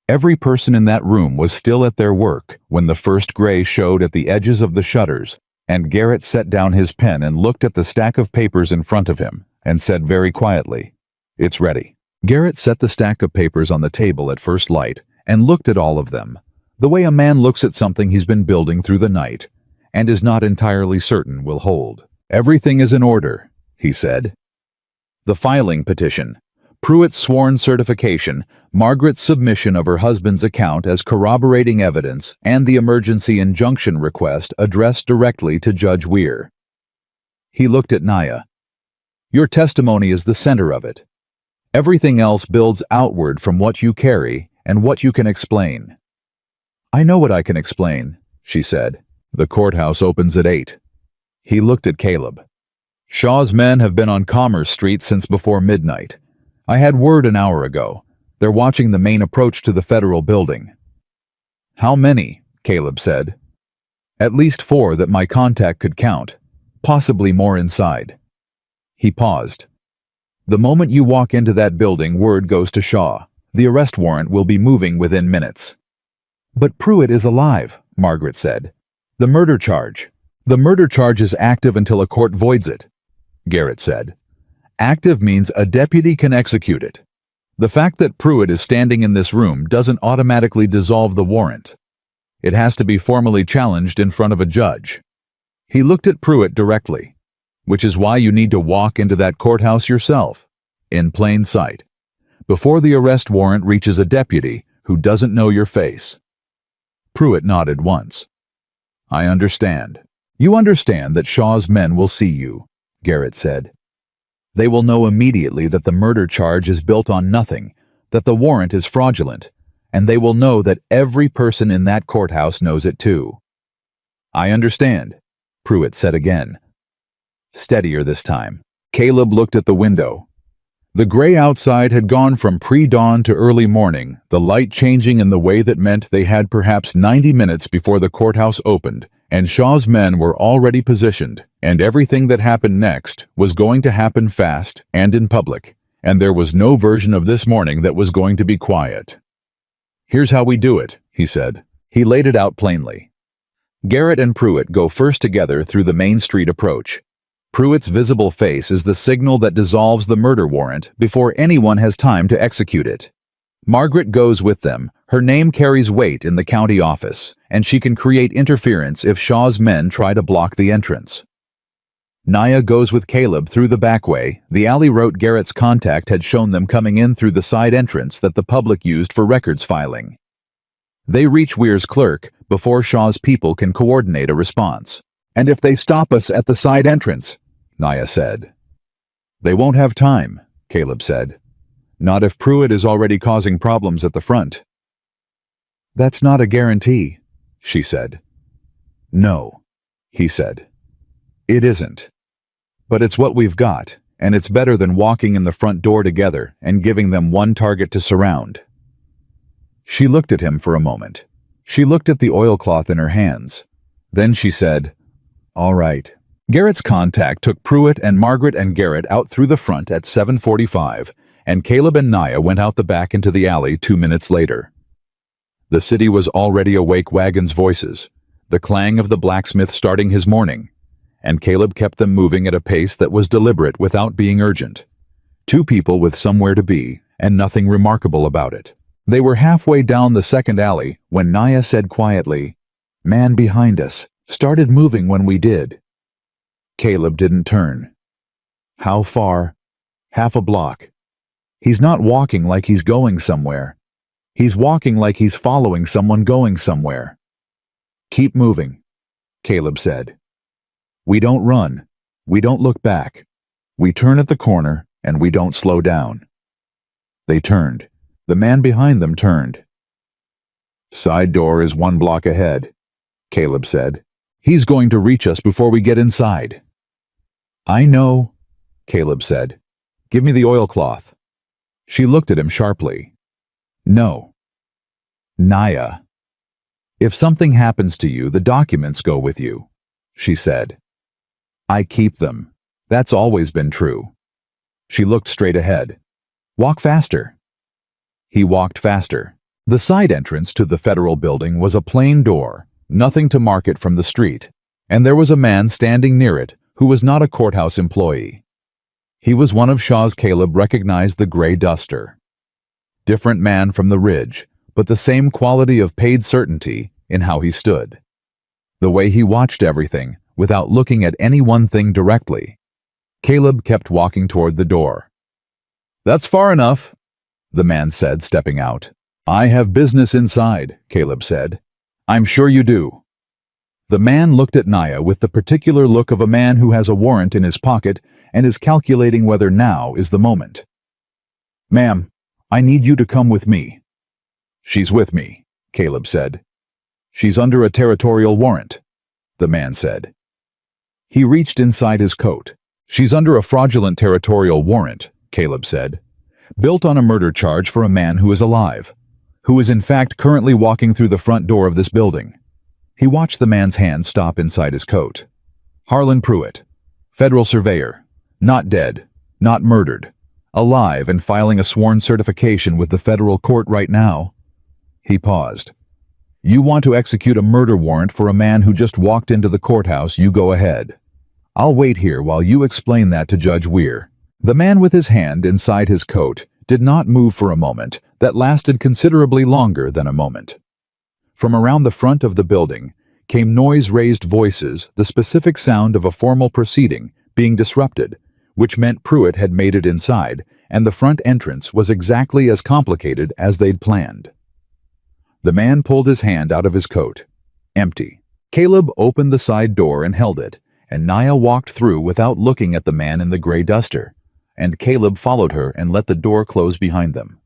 Every person in that room was still at their work when the first gray showed at the edges of the shutters, and Garrett set down his pen and looked at the stack of papers in front of him and said very quietly, "It's ready." Garrett set the stack of papers on the table at first light and looked at all of them, the way a man looks at something he's been building through the night, and is not entirely certain will hold. "Everything is in order," he said. The filing petition, Pruitt's sworn certification, Margaret's submission of her husband's account as corroborating evidence, and the emergency injunction request addressed directly to Judge Weir. He looked at Naya. "Your testimony is the center of it. Everything else builds outward from what you carry and what you can explain." "I know what I can explain," she said. "The courthouse opens at 8. He looked at Caleb. "Shaw's men have been on Commerce Street since before midnight. I had word an hour ago. They're watching the main approach to the federal building. How many? Caleb said. At least 4 that my contact could count, possibly more inside. He paused. The moment you walk into that building, word goes to Shaw. The arrest warrant will be moving within minutes. But Pruitt is alive, Margaret said. The murder charge. The murder charge is active until a court voids it, Garrett said. Active means a deputy can execute it. The fact that Pruitt is standing in this room doesn't automatically dissolve the warrant. It has to be formally challenged in front of a judge. He looked at Pruitt directly, which is why you need to walk into that courthouse yourself, in plain sight, before the arrest warrant reaches a deputy who doesn't know your face. Pruitt nodded once. I understand. You understand that Shaw's men will see you, Garrett said. They will know immediately that the murder charge is built on nothing, that the warrant is fraudulent, and they will know that every person in that courthouse knows it too. I understand, Pruitt said again. Steadier this time. Caleb looked at the window. The gray outside had gone from pre-dawn to early morning, the light changing in the way that meant they had perhaps 90 minutes before the courthouse opened, and Shaw's men were already positioned, and everything that happened next was going to happen fast and in public, and there was no version of this morning that was going to be quiet. Here's how we do it, he said. He laid it out plainly. Garrett and Pruitt go first together through the Main Street approach. Pruitt's visible face is the signal that dissolves the murder warrant before anyone has time to execute it. Margaret goes with them. Her name carries weight in the county office, and she can create interference if Shaw's men try to block the entrance. Naya goes with Caleb through the back way. The alley wrote Garrett's contact had shown them coming in through the side entrance that the public used for records filing. They reach Weir's clerk before Shaw's people can coordinate a response. And if they stop us at the side entrance, Naya said. They won't have time, Caleb said. Not if Pruitt is already causing problems at the front. That's not a guarantee, she said. No, he said. It isn't. But it's what we've got, and it's better than walking in the front door together and giving them one target to surround. She looked at him for a moment. She looked at the oilcloth in her hands. Then she said, All right. Garrett's contact took Pruitt and Margaret and Garrett out through the front at 7:45, and Caleb and Naya went out the back into the alley 2 minutes later. The city was already awake wagons' voices, the clang of the blacksmith starting his morning, and Caleb kept them moving at a pace that was deliberate without being urgent. 2 people with somewhere to be, and nothing remarkable about it. They were halfway down the second alley when Naya said quietly, Man behind us started moving when we did. Caleb didn't turn. How far? Half a block. He's not walking like he's going somewhere. He's walking like he's following someone going somewhere. Keep moving, Caleb said. We don't run. We don't look back. We turn at the corner, and we don't slow down. They turned. The man behind them turned. Side door is 1 block ahead, Caleb said. He's going to reach us before we get inside. I know, Caleb said. Give me the oilcloth. She looked at him sharply. No. Naya. If something happens to you, the documents go with you, she said. I keep them. That's always been true. She looked straight ahead. Walk faster. He walked faster. The side entrance to the federal building was a plain door, nothing to mark it from the street, and there was a man standing near it who was not a courthouse employee. He was one of Shaw's. Caleb recognized the gray duster. Different man from the Ridge, but the same quality of paid certainty in how he stood. The way he watched everything without looking at any one thing directly. Caleb kept walking toward the door. That's far enough, the man said, stepping out. I have business inside, Caleb said. I'm sure you do. The man looked at Naya with the particular look of a man who has a warrant in his pocket and is calculating whether now is the moment. Ma'am, I need you to come with me. She's with me, Caleb said. She's under a territorial warrant, the man said. He reached inside his coat. She's under a fraudulent territorial warrant, Caleb said. built on a murder charge for a man who is alive, who is in fact currently walking through the front door of this building. He watched the man's hand stop inside his coat. Harlan Pruitt, federal surveyor, not dead, not murdered, alive and filing a sworn certification with the federal court right now. He paused. You want to execute a murder warrant for a man who just walked into the courthouse, you go ahead. I'll wait here while you explain that to Judge Weir. The man with his hand inside his coat did not move for a moment that lasted considerably longer than a moment. From around the front of the building came noise-raised voices, the specific sound of a formal proceeding being disrupted, which meant Pruitt had made it inside, and the front entrance was exactly as complicated as they'd planned. The man pulled his hand out of his coat. Empty. Caleb opened the side door and held it, and Naya walked through without looking at the man in the gray duster, and Caleb followed her and let the door close behind them.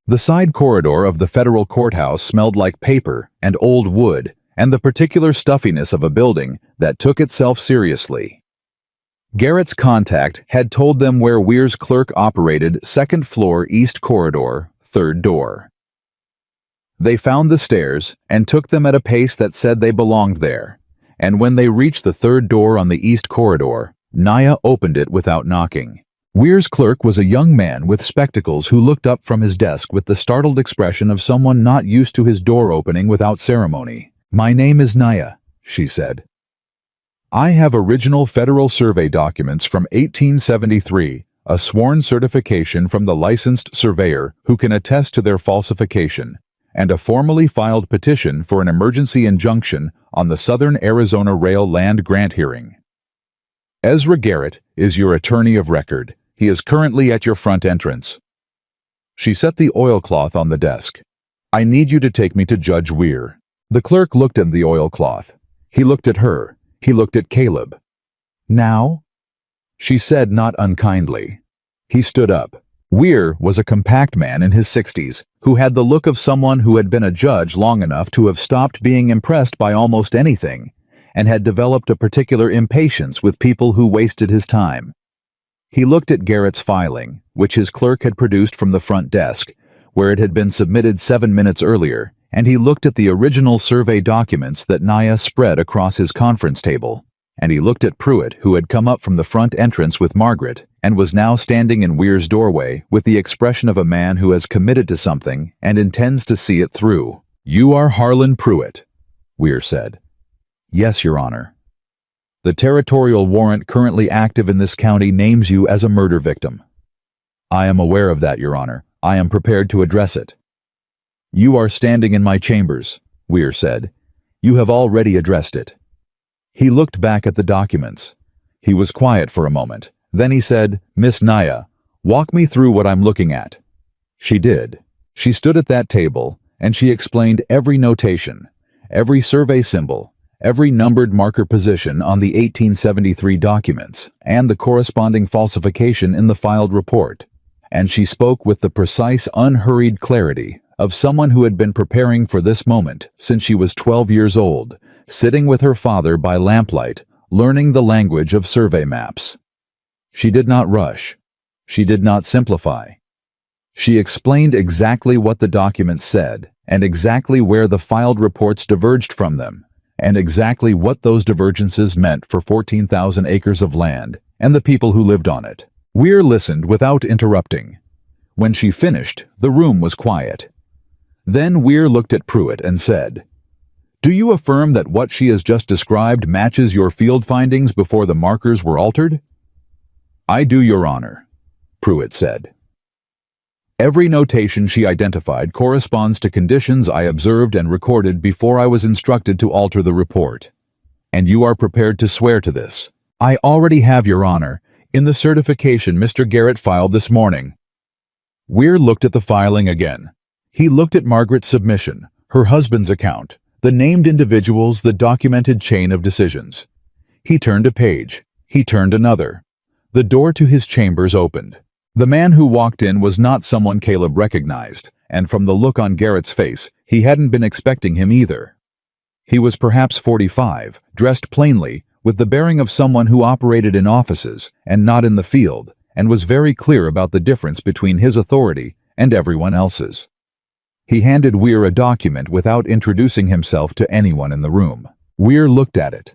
The side corridor of the federal courthouse smelled like paper and old wood and the particular stuffiness of a building that took itself seriously. Garrett's contact had told them where Weir's clerk operated, second floor east corridor, third door. They found the stairs and took them at a pace that said they belonged there, and when they reached the third door on the east corridor, Naya opened it without knocking. Weir's clerk was a young man with spectacles who looked up from his desk with the startled expression of someone not used to his door opening without ceremony. My name is Naya, she said. I have original federal survey documents from 1873, a sworn certification from the licensed surveyor who can attest to their falsification, and a formally filed petition for an emergency injunction on the Southern Arizona Rail Land Grant hearing. Ezra Garrett is your attorney of record. He is currently at your front entrance. She set the oilcloth on the desk. I need you to take me to Judge Weir. The clerk looked at the oilcloth. He looked at her. He looked at Caleb. Now? She said not unkindly. He stood up. Weir was a compact man in his 60s who had the look of someone who had been a judge long enough to have stopped being impressed by almost anything and had developed a particular impatience with people who wasted his time. He looked at Garrett's filing, which his clerk had produced from the front desk, where it had been submitted 7 minutes earlier, and he looked at the original survey documents that Naya spread across his conference table, and he looked at Pruitt, who had come up from the front entrance with Margaret and was now standing in Weir's doorway with the expression of a man who has committed to something and intends to see it through. You are Harlan Pruitt, Weir said. Yes, Your Honor. The territorial warrant currently active in this county names you as a murder victim. I am aware of that, Your Honor. I am prepared to address it. You are standing in my chambers, Weir said. You have already addressed it. He looked back at the documents. He was quiet for a moment. Then he said, Miss Naya, walk me through what I'm looking at. She did. She stood at that table, and she explained every notation, every survey symbol, every numbered marker position on the 1873 documents, and the corresponding falsification in the filed report. And she spoke with the precise, unhurried clarity of someone who had been preparing for this moment since she was 12 years old, sitting with her father by lamplight, learning the language of survey maps. She did not rush. She did not simplify. She explained exactly what the documents said, and exactly where the filed reports diverged from them, and exactly what those divergences meant for 14,000 acres of land and the people who lived on it. Weir listened without interrupting. When she finished, the room was quiet. Then Weir looked at Pruitt and said, Do you affirm that what she has just described matches your field findings before the markers were altered? I do, Your Honor, Pruitt said. Every notation she identified corresponds to conditions I observed and recorded before I was instructed to alter the report. And you are prepared to swear to this? I already have, Your Honor, in the certification Mr. Garrett filed this morning. Weir looked at the filing again. He looked at Margaret's submission, her husband's account, the named individuals, the documented chain of decisions. He turned a page. He turned another. The door to his chambers opened. The man who walked in was not someone Caleb recognized, and from the look on Garrett's face, he hadn't been expecting him either. He was perhaps 45, dressed plainly, with the bearing of someone who operated in offices and not in the field, and was very clear about the difference between his authority and everyone else's. He handed Weir a document without introducing himself to anyone in the room. Weir looked at it.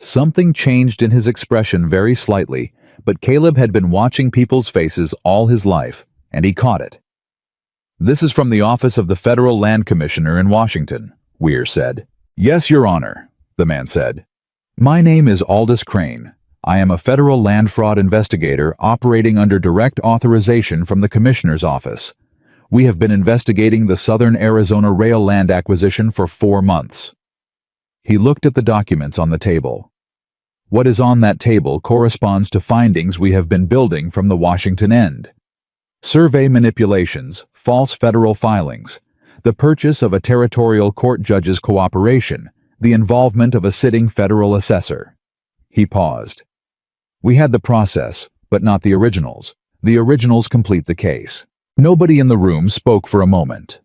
Something changed in his expression very slightly, but Caleb had been watching people's faces all his life, and he caught it. "This is from the office of the Federal Land Commissioner in Washington," Weir said. "Yes, Your Honor," the man said. "My name is Aldous Crane. I am a federal land fraud investigator operating under direct authorization from the Commissioner's office. We have been investigating the Southern Arizona rail land acquisition for 4 months." He looked at the documents on the table. What is on that table corresponds to findings we have been building from the Washington end. Survey manipulations, false federal filings, the purchase of a territorial court judge's cooperation, the involvement of a sitting federal assessor. He paused. "We had the process, but not the originals. The originals complete the case." Nobody in the room spoke for a moment.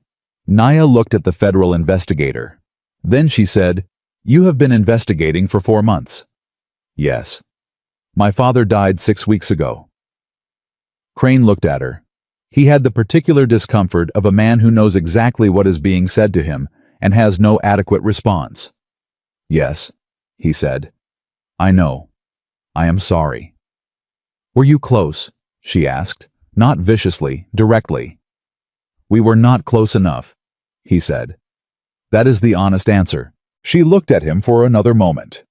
Naya looked at the federal investigator. Then she said, "You have been investigating for 4 months." "Yes. My father died 6 weeks ago." Crane looked at her. He had the particular discomfort of a man who knows exactly what is being said to him and has no adequate response. "Yes," he said. "I know. I am sorry." "Were you close?" she asked, not viciously, directly. "We were not close enough," he said. "That is the honest answer." She looked at him for another moment.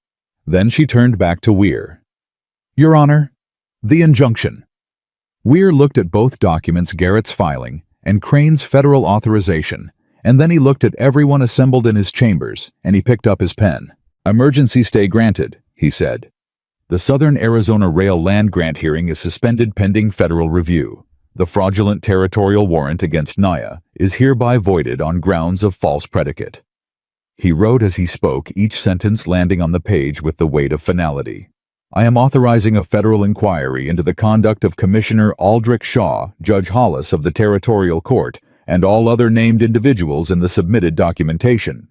Then she turned back to Weir. "Your Honor, the injunction." Weir looked at both documents, Garrett's filing and Crane's federal authorization, and then he looked at everyone assembled in his chambers, and he picked up his pen. "Emergency stay granted," he said. "The Southern Arizona Rail Land Grant hearing is suspended pending federal review. The fraudulent territorial warrant against Naya is hereby voided on grounds of false predicate." He wrote as he spoke, each sentence landing on the page with the weight of finality. "I am authorizing a federal inquiry into the conduct of Commissioner Aldrich Shaw, Judge Hollis of the Territorial Court, and all other named individuals in the submitted documentation."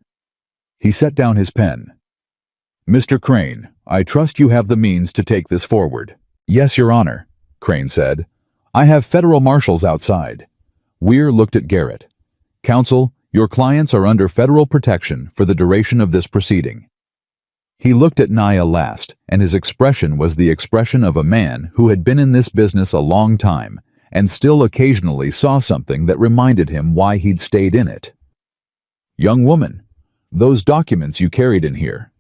He set down his pen. "Mr. Crane, I trust you have the means to take this forward." "Yes, Your Honor," Crane said. "I have federal marshals outside." Weir looked at Garrett. "Counsel, your clients are under federal protection for the duration of this proceeding." He looked at Naya last, and his expression was the expression of a man who had been in this business a long time and still occasionally saw something that reminded him why he'd stayed in it. "Young woman, those documents you carried in here,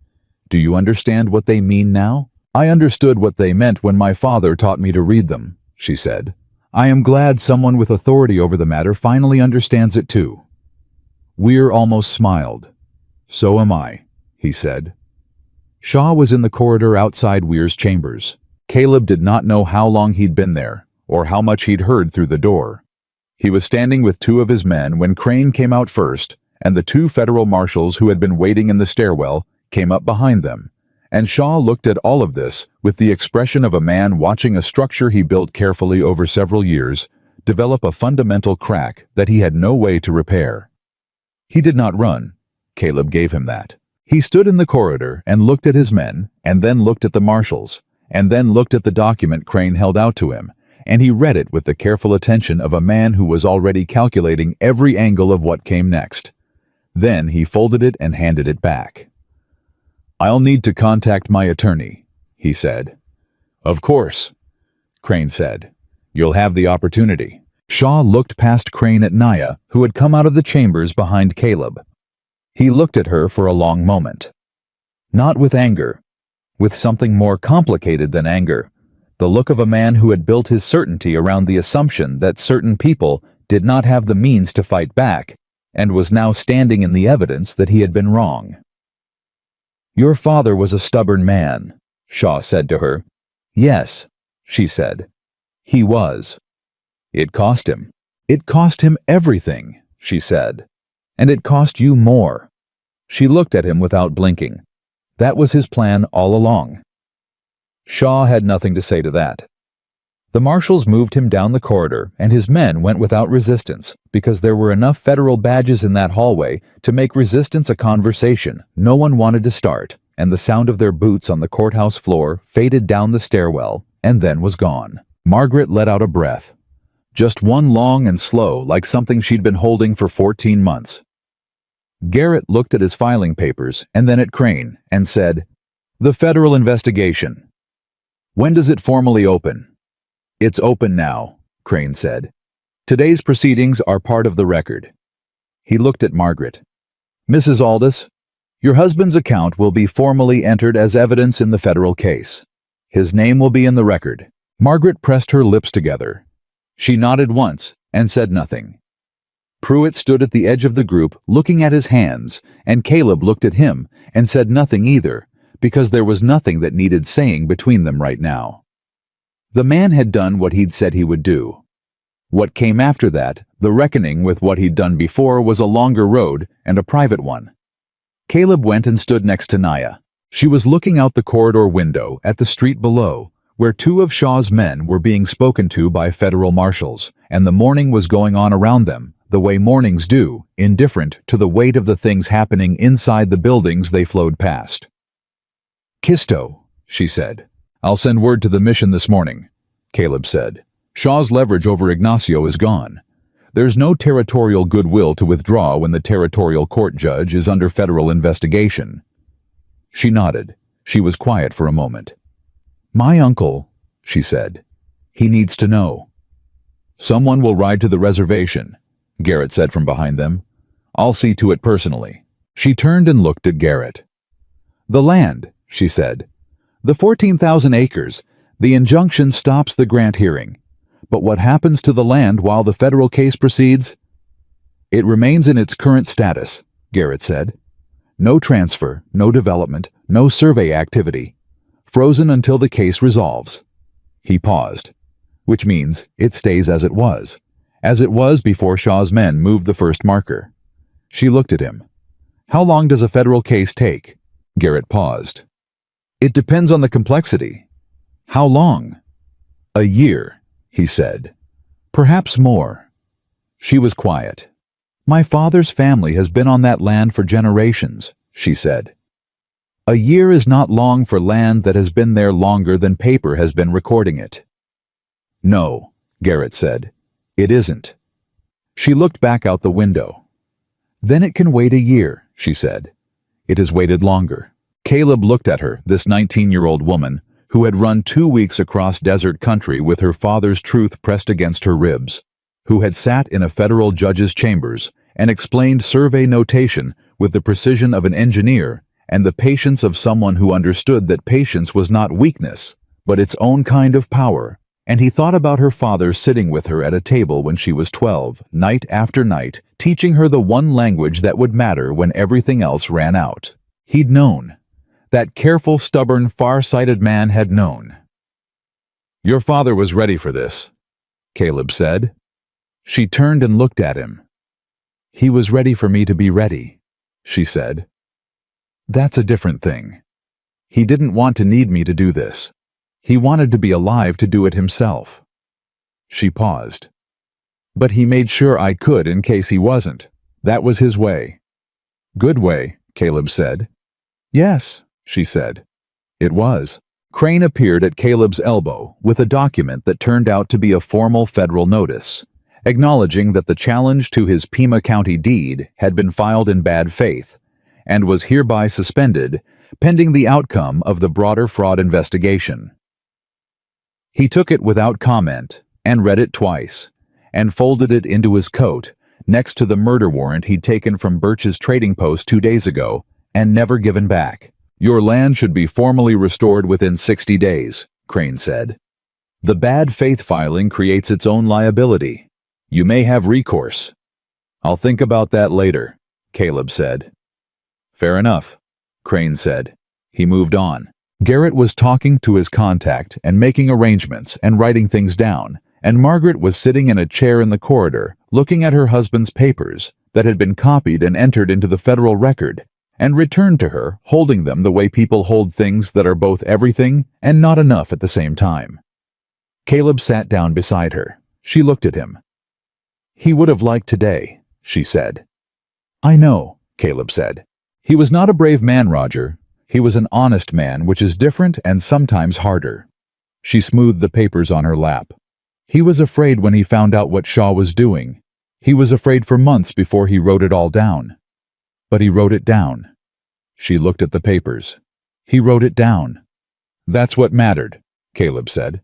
do you understand what they mean now?" "I understood what they meant when my father taught me to read them," she said. "I am glad someone with authority over the matter finally understands it too." Weir almost smiled. "So am I," he said. Shaw was in the corridor outside Weir's chambers. Caleb did not know how long he'd been there, or how much he'd heard through the door. He was standing with 2 of his men when Crane came out first, and the 2 federal marshals who had been waiting in the stairwell came up behind them, and Shaw looked at all of this with the expression of a man watching a structure he built carefully over several years develop a fundamental crack that he had no way to repair. He did not run. Caleb gave him that. He stood in the corridor and looked at his men, and then looked at the marshals, and then looked at the document Crane held out to him, and he read it with the careful attention of a man who was already calculating every angle of what came next. Then he folded it and handed it back. "I'll need to contact my attorney," he said. "Of course," Crane said. "You'll have the opportunity." Shaw looked past Crane at Naya, who had come out of the chambers behind Caleb. He looked at her for a long moment. Not with anger, with something more complicated than anger, the look of a man who had built his certainty around the assumption that certain people did not have the means to fight back, and was now standing in the evidence that he had been wrong. "Your father was a stubborn man," Shaw said to her. "Yes," she said. "He was. It cost him. It cost him everything," she said. "And it cost you more." She looked at him without blinking. That was his plan all along. Shaw had nothing to say to that. The marshals moved him down the corridor, and his men went without resistance, because there were enough federal badges in that hallway to make resistance a conversation no one wanted to start, and the sound of their boots on the courthouse floor faded down the stairwell and then was gone. Margaret let out a breath. Just one long and slow, like something she'd been holding for 14 months. Garrett looked at his filing papers and then at Crane and said, "The federal investigation. When does it formally open?" "It's open now," Crane said. "Today's proceedings are part of the record." He looked at Margaret. "Mrs. Aldous, your husband's account will be formally entered as evidence in the federal case. His name will be in the record." Margaret pressed her lips together. She nodded once and said nothing. Pruitt stood at the edge of the group looking at his hands, and Caleb looked at him and said nothing either, because there was nothing that needed saying between them right now. The man had done what he'd said he would do. What came after that, the reckoning with what he'd done before, was a longer road and a private one. Caleb went and stood next to Naya. She was looking out the corridor window at the street below, where two of Shaw's men were being spoken to by federal marshals, and the mourning was going on around them, the way mornings do, indifferent to the weight of the things happening inside the buildings they flowed past. "Kisto," she said. "I'll send word to the mission this morning," Caleb said. "Shaw's leverage over Ignacio is gone. There's no territorial goodwill to withdraw when the territorial court judge is under federal investigation." She nodded. She was quiet for a moment. "My uncle," she said. "He needs to know." "Someone will ride to the reservation," Garrett said from behind them. "I'll see to it personally." She turned and looked at Garrett. "The land," she said. "The 14,000 acres. The injunction stops the grant hearing. But what happens to the land while the federal case proceeds?" "It remains in its current status," Garrett said. "No transfer, no development, no survey activity. Frozen until the case resolves." He paused. "Which means it stays as it was before Shaw's men moved the first marker." She looked at him. "How long does a federal case take?" Garrett paused. "It depends on the complexity." "How long?" "A year," he said. "Perhaps more." She was quiet. "My father's family has been on that land for generations," she said. "A year is not long for land that has been there longer than paper has been recording it." "No," Garrett said. "It isn't." She looked back out the window. "Then it can wait a year," she said. "It has waited longer." Caleb looked at her, this 19-year-old woman, who had run 2 weeks across desert country with her father's truth pressed against her ribs, who had sat in a federal judge's chambers and explained survey notation with the precision of an engineer and the patience of someone who understood that patience was not weakness, but its own kind of power. And he thought about her father sitting with her at a table when she was 12, night after night, teaching her the one language that would matter when everything else ran out. He'd known. That careful, stubborn, far-sighted man had known. "Your father was ready for this," Caleb said. She turned and looked at him. "He was ready for me to be ready," she said. "That's a different thing. He didn't want to need me to do this. He wanted to be alive to do it himself." She paused. "But he made sure I could in case he wasn't. That was his way." "Good way," Caleb said. "Yes," she said. "It was." Crane appeared at Caleb's elbow with a document that turned out to be a formal federal notice, acknowledging that the challenge to his Pima County deed had been filed in bad faith and was hereby suspended pending the outcome of the broader fraud investigation. He took it without comment and read it twice, and folded it into his coat next to the murder warrant he'd taken from Birch's trading post 2 days ago and never given back. "Your land should be formally restored within 60 days, Crane said. "The bad faith filing creates its own liability. You may have recourse." "I'll think about that later," Caleb said. "Fair enough," Crane said. He moved on. Garrett was talking to his contact and making arrangements and writing things down, and Margaret was sitting in a chair in the corridor looking at her husband's papers that had been copied and entered into the federal record and returned to her, holding them the way people hold things that are both everything and not enough at the same time. Caleb sat down beside her. She looked at him. "He would have liked today," she said. "I know," Caleb said. "He was not a brave man, Roger. He was an honest man, which is different and sometimes harder." She smoothed the papers on her lap. He was afraid when he found out what Shaw was doing. He was afraid for months before he wrote it all down. But he wrote it down. She looked at the papers. He wrote it down. That's what mattered, Caleb said.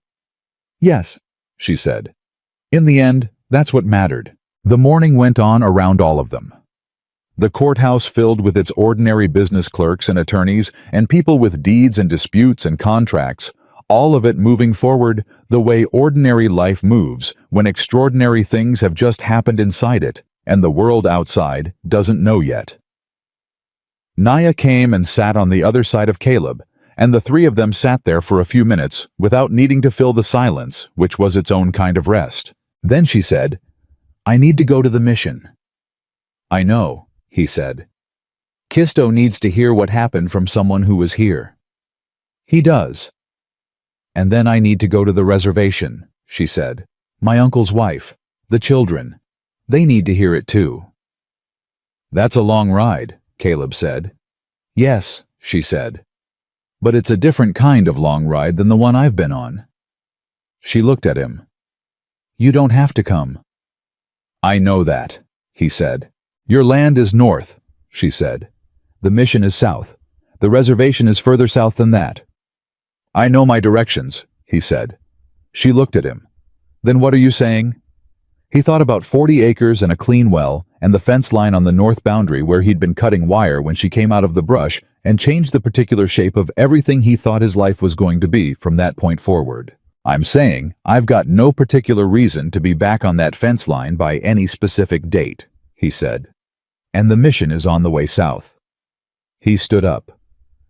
Yes, she said. In the end, that's what mattered. The morning went on around all of them. The courthouse filled with its ordinary business clerks and attorneys and people with deeds and disputes and contracts, all of it moving forward the way ordinary life moves when extraordinary things have just happened inside it and the world outside doesn't know yet. Naya came and sat on the other side of Caleb, and the three of them sat there for a few minutes without needing to fill the silence, which was its own kind of rest. Then she said, "I need to go to the mission." "I know," he said. "Kisto needs to hear what happened from someone who was here." "He does." "And then I need to go to the reservation," she said. "My uncle's wife, the children, they need to hear it too." "That's a long ride," Caleb said. "Yes," she said. "But it's a different kind of long ride than the one I've been on." She looked at him. "You don't have to come." "I know that," he said. "Your land is north," she said. "The mission is south. The reservation is further south than that." "I know my directions," he said. She looked at him. "Then what are you saying?" He thought about 40 acres and a clean well and the fence line on the north boundary where he'd been cutting wire when she came out of the brush and changed the particular shape of everything he thought his life was going to be from that point forward. "I'm saying I've got no particular reason to be back on that fence line by any specific date," he said. "And the mission is on the way south." He stood up.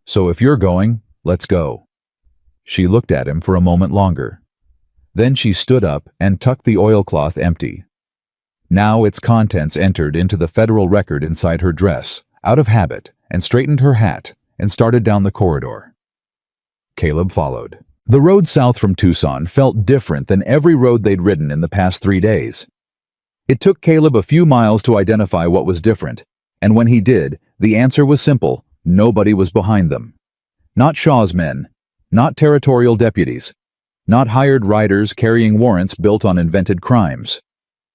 "So if you're going, let's go." She looked at him for a moment longer. Then she stood up and tucked the oilcloth empty. Now its contents entered into the federal record inside her dress, out of habit, and straightened her hat, and started down the corridor. Caleb followed. The road south from Tucson felt different than every road they'd ridden in the past 3 days. It took Caleb a few miles to identify what was different, and when he did, the answer was simple: nobody was behind them. Not Shaw's men, not territorial deputies, not hired riders carrying warrants built on invented crimes.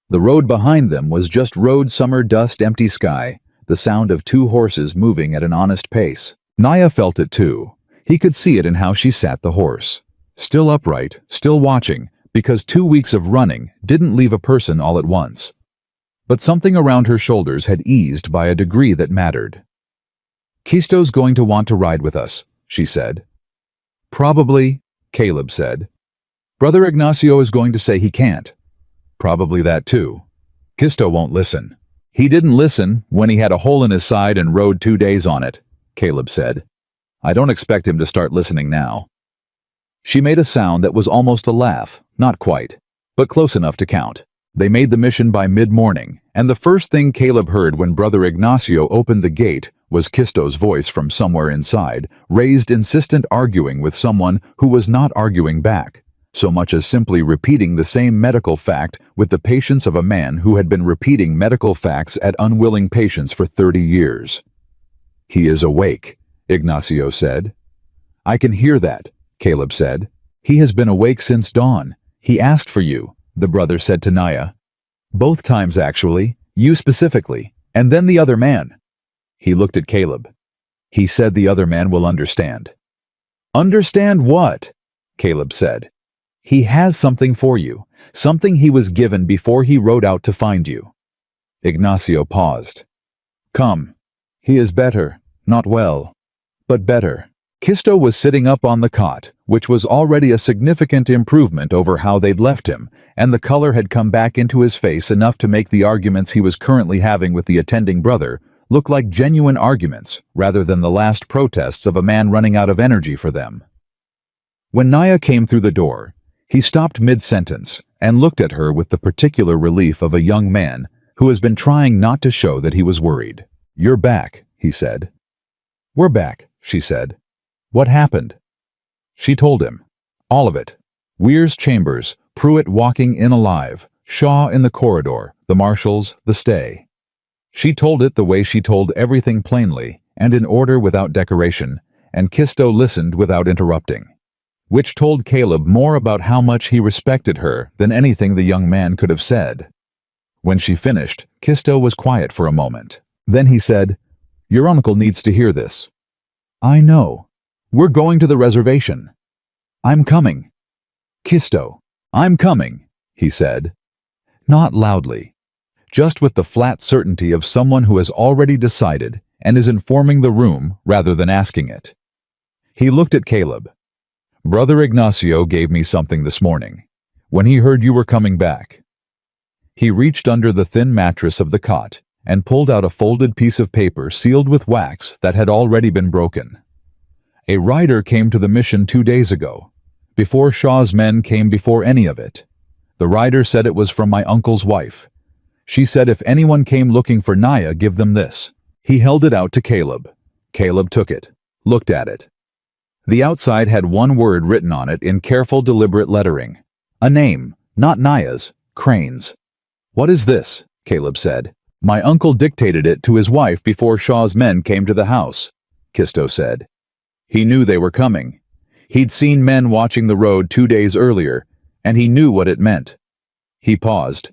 The road behind them was just road, summer dust, empty sky, the sound of 2 horses moving at an honest pace. Naya felt it too. He could see it in how she sat the horse. Still upright, still watching, because 2 weeks of running didn't leave a person all at once. But something around her shoulders had eased by a degree that mattered. "Kisto's going to want to ride with us," she said. "Probably," Caleb said. "Brother Ignacio is going to say he can't." "Probably that too. Kisto won't listen." "He didn't listen when he had a hole in his side and rode 2 days on it," Caleb said. "I don't expect him to start listening now." She made a sound that was almost a laugh, not quite, but close enough to count. They made the mission by mid-morning, and the first thing Caleb heard when Brother Ignacio opened the gate was Kisto's voice from somewhere inside, raised insistent arguing with someone who was not arguing back, so much as simply repeating the same medical fact with the patience of a man who had been repeating medical facts at unwilling patients for 30 years. "He is awake," Ignacio said. "I can hear that," Caleb said. "He has been awake since dawn. He asked for you," the brother said to Naya. "Both times, actually. You specifically. And then the other man." He looked at Caleb. "He said the other man will understand." "Understand what?" Caleb said. "He has something for you. Something he was given before he rode out to find you." Ignacio paused. "Come." "He is better. Not well, but better." Kisto was sitting up on the cot, which was already a significant improvement over how they'd left him, and the color had come back into his face enough to make the arguments he was currently having with the attending brother look like genuine arguments rather than the last protests of a man running out of energy for them. When Naya came through the door, he stopped mid-sentence and looked at her with the particular relief of a young man who has been trying not to show that he was worried. "You're back," he said. "We're back," she said. "What happened?" She told him. All of it. Weir's chambers, Pruitt walking in alive, Shaw in the corridor, the marshals, the stay. She told it the way she told everything plainly, and in order without decoration, and Kisto listened without interrupting. which told Caleb more about how much he respected her than anything the young man could have said. When she finished, Kisto was quiet for a moment. Then he said, "Your uncle needs to hear this." "I know. We're going to the reservation." "I'm coming." "Kisto, I'm coming," he said. Not loudly, just with the flat certainty of someone who has already decided and is informing the room rather than asking it. He looked at Caleb. "Brother Ignacio gave me something this morning, when he heard you were coming back." He reached under the thin mattress of the cot and pulled out a folded piece of paper sealed with wax that had already been broken. "A rider came to the mission 2 days ago, before Shaw's men came before any of it. The rider said it was from my uncle's wife. She said if anyone came looking for Naya, give them this." He held it out to Caleb. Caleb took it, looked at it. The outside had one word written on it in careful, deliberate lettering. A name, not Naya's, Crane's. "What is this?" Caleb said. "My uncle dictated it to his wife before Shaw's men came to the house," Kisto said. He knew they were coming. He'd seen men watching the road 2 days earlier, and he knew what it meant. He paused.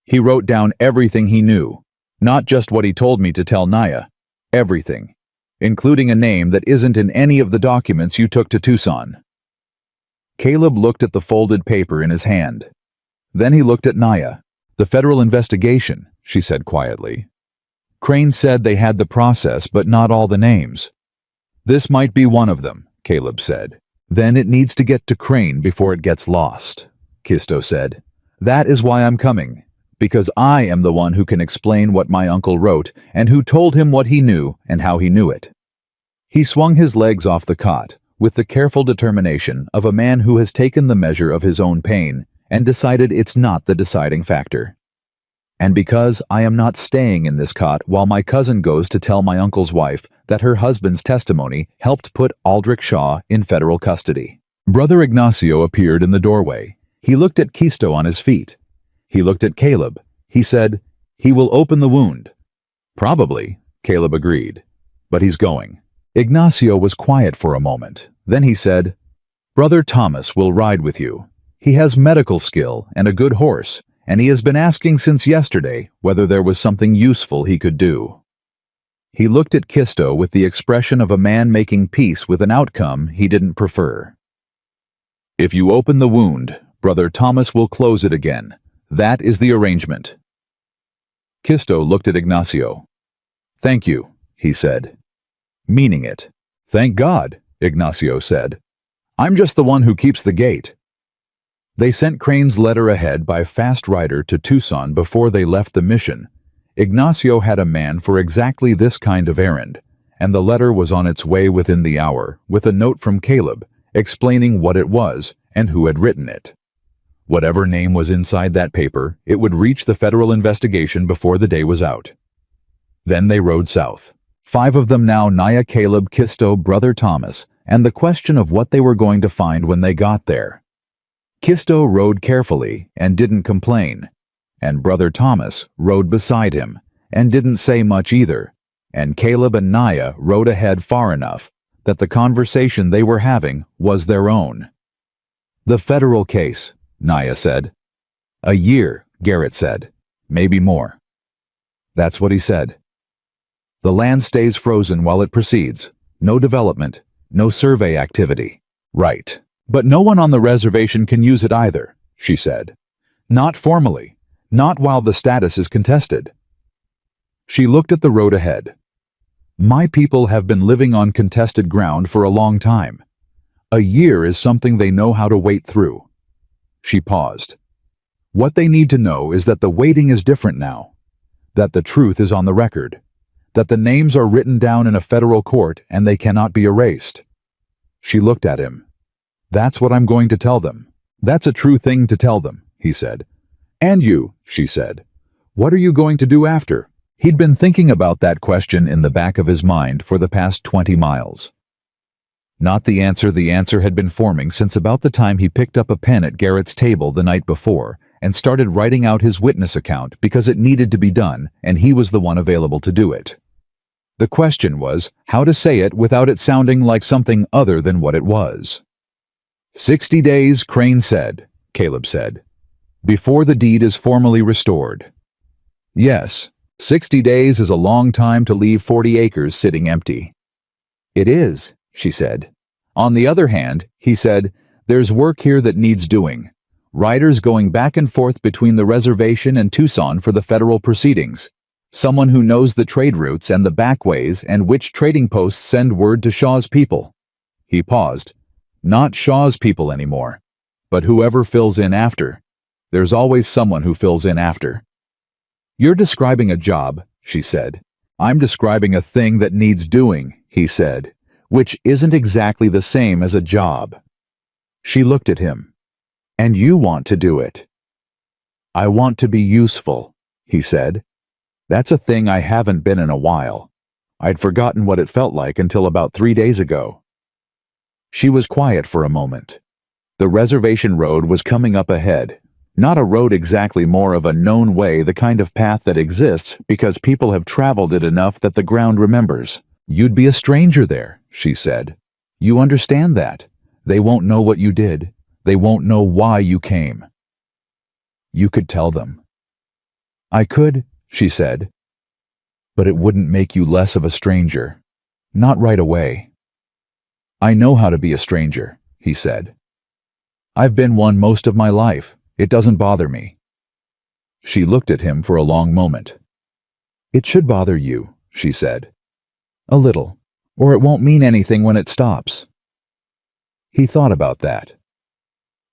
He wrote down everything he knew, not just what he told me to tell Naya. Everything, including a name that isn't in any of the documents you took to Tucson. Caleb looked at the folded paper in his hand. Then he looked at Naya. "The federal investigation," she said quietly. "Crane said they had the process, but not all the names." "This might be one of them," Caleb said. "Then it needs to get to Crane before it gets lost," Kisto said. "That is why I'm coming, because I am the one who can explain what my uncle wrote and who told him what he knew and how he knew it." He swung his legs off the cot with the careful determination of a man who has taken the measure of his own pain and decided it's not the deciding factor. "And because I am not staying in this cot while my cousin goes to tell my uncle's wife that her husband's testimony helped put Aldrich Shaw in federal custody." Brother Ignacio appeared in the doorway. He looked at Kisto on his feet. He looked at Caleb. He said, "He will open the wound." "Probably," Caleb agreed. "But he's going." Ignacio was quiet for a moment. Then he said, "Brother Thomas will ride with you. He has medical skill and a good horse, and he has been asking since yesterday whether there was something useful he could do." He looked at Kisto with the expression of a man making peace with an outcome he didn't prefer. "If you open the wound, Brother Thomas will close it again. That is the arrangement." Kisto looked at Ignacio. "Thank you," he said. Meaning it. "Thank God," Ignacio said. "I'm just the one who keeps the gate." They sent Crane's letter ahead by fast rider to Tucson before they left the mission. Ignacio had a man for exactly this kind of errand, and the letter was on its way within the hour, with a note from Caleb explaining what it was and who had written it. Whatever name was inside that paper, it would reach the federal investigation before the day was out. Then they rode south. 5 of them now: Naya, Caleb, Kisto, Brother Thomas, and the question of what they were going to find when they got there. Kisto rode carefully and didn't complain, and Brother Thomas rode beside him and didn't say much either, and Caleb and Naya rode ahead far enough that the conversation they were having was their own. "The federal case," Naya said. "A year," Garrett said. "Maybe more." That's what he said. "The land stays frozen while it proceeds. No development, no survey activity." "Right. But no one on the reservation can use it either," she said. "Not formally. Not while the status is contested." She looked at the road ahead. "My people have been living on contested ground for a long time. A year is something they know how to wait through." She paused. "What they need to know is that the waiting is different now, that the truth is on the record, that the names are written down in a federal court and they cannot be erased." She looked at him. "That's what I'm going to tell them. That's a true thing to tell them," he said. "And you," she said. "What are you going to do after?" He'd been thinking about that question in the back of his mind for the past 20 miles. Not the answer had been forming since about the time he picked up a pen at Garrett's table the night before and started writing out his witness account because it needed to be done and he was the one available to do it. The question was how to say it without it sounding like something other than what it was. "60 days, Crane said," Caleb said, "before the deed is formally restored." "Yes, 60 days is a long time to leave 40 acres sitting empty." "It is," she said. "On the other hand," he said, "there's work here that needs doing. Riders going back and forth between the reservation and Tucson for the federal proceedings. Someone who knows the trade routes and the backways and which trading posts send word to Shaw's people." He paused. "Not Shaw's people anymore, but whoever fills in after. There's always someone who fills in after." "You're describing a job," she said. "I'm describing a thing that needs doing," he said, "which isn't exactly the same as a job." She looked at him. "And you want to do it." "I want to be useful," he said. "That's a thing I haven't been in a while. I'd forgotten what it felt like until about 3 days ago." She was quiet for a moment. The reservation road was coming up ahead. Not a road exactly, more of a known way, the kind of path that exists because people have traveled it enough that the ground remembers. "You'd be a stranger there," she said. "You understand that. They won't know what you did. They won't know why you came." "You could tell them." "I could," she said. "But it wouldn't make you less of a stranger. Not right away." "I know how to be a stranger," he said. "I've been one most of my life. It doesn't bother me." She looked at him for a long moment. "It should bother you," she said. "A little, or it won't mean anything when it stops." He thought about that.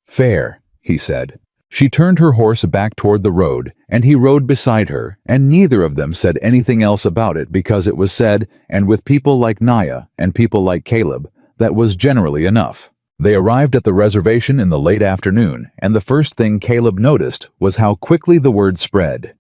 "Fair," he said. She turned her horse back toward the road, and he rode beside her, and neither of them said anything else about it because it was said, and with people like Naya and people like Caleb, that was generally enough. They arrived at the reservation in the late afternoon, and the first thing Caleb noticed was how quickly the word spread.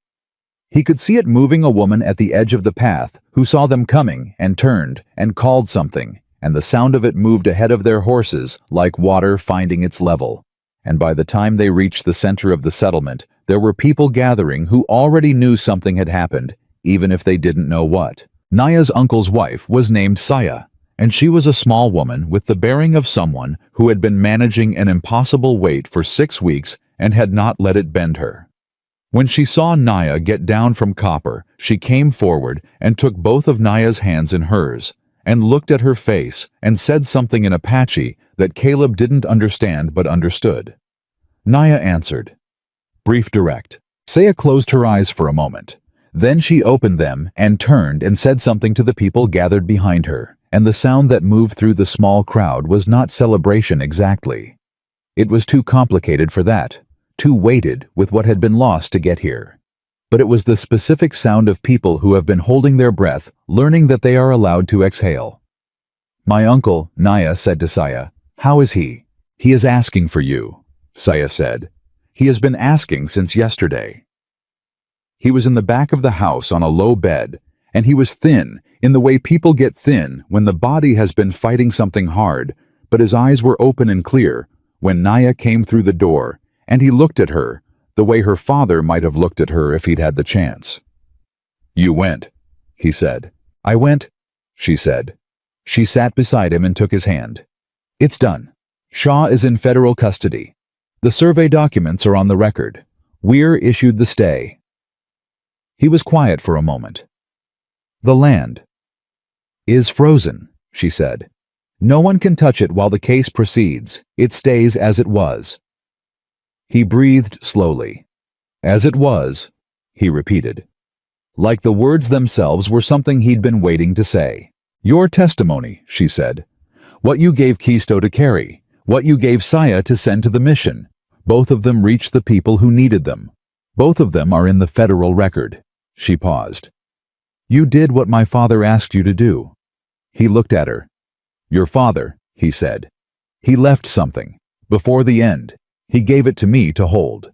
He could see it moving a woman at the edge of the path who saw them coming and turned and called something, and the sound of it moved ahead of their horses like water finding its level. And by the time they reached the center of the settlement, there were people gathering who already knew something had happened, even if they didn't know what. Naya's uncle's wife was named Saya, and she was a small woman with the bearing of someone who had been managing an impossible weight for 6 weeks and had not let it bend her. When she saw Naya get down from copper, she came forward and took both of Naya's hands in hers, and looked at her face and said something in Apache that Caleb didn't understand but understood. Naya answered. Brief, direct. Saya closed her eyes for a moment. Then she opened them and turned and said something to the people gathered behind her, and the sound that moved through the small crowd was not celebration exactly. It was too complicated for that, too weighted with what had been lost to get here. But it was the specific sound of people who have been holding their breath, learning that they are allowed to exhale. My uncle, Naya said to Saya, "How is he?" "He is asking for you," Saya said. "He has been asking since yesterday." He was in the back of the house on a low bed, and he was thin, in the way people get thin when the body has been fighting something hard, but his eyes were open and clear when Naya came through the door, and he looked at her, the way her father might have looked at her if he'd had the chance. "You went," he said. "I went," she said. She sat beside him and took his hand. "It's done. Shaw is in federal custody. The survey documents are on the record. Weir issued the stay." He was quiet for a moment. "The land is frozen," she said. "No one can touch it while the case proceeds. It stays as it was." He breathed slowly. "As it was," he repeated. Like the words themselves were something he'd been waiting to say. "Your testimony," she said. "What you gave Kisto to carry. What you gave Saya to send to the mission. Both of them reached the people who needed them. Both of them are in the federal record." She paused. "You did what my father asked you to do." He looked at her. "Your father," he said. "He left something. Before the end. He gave it to me to hold."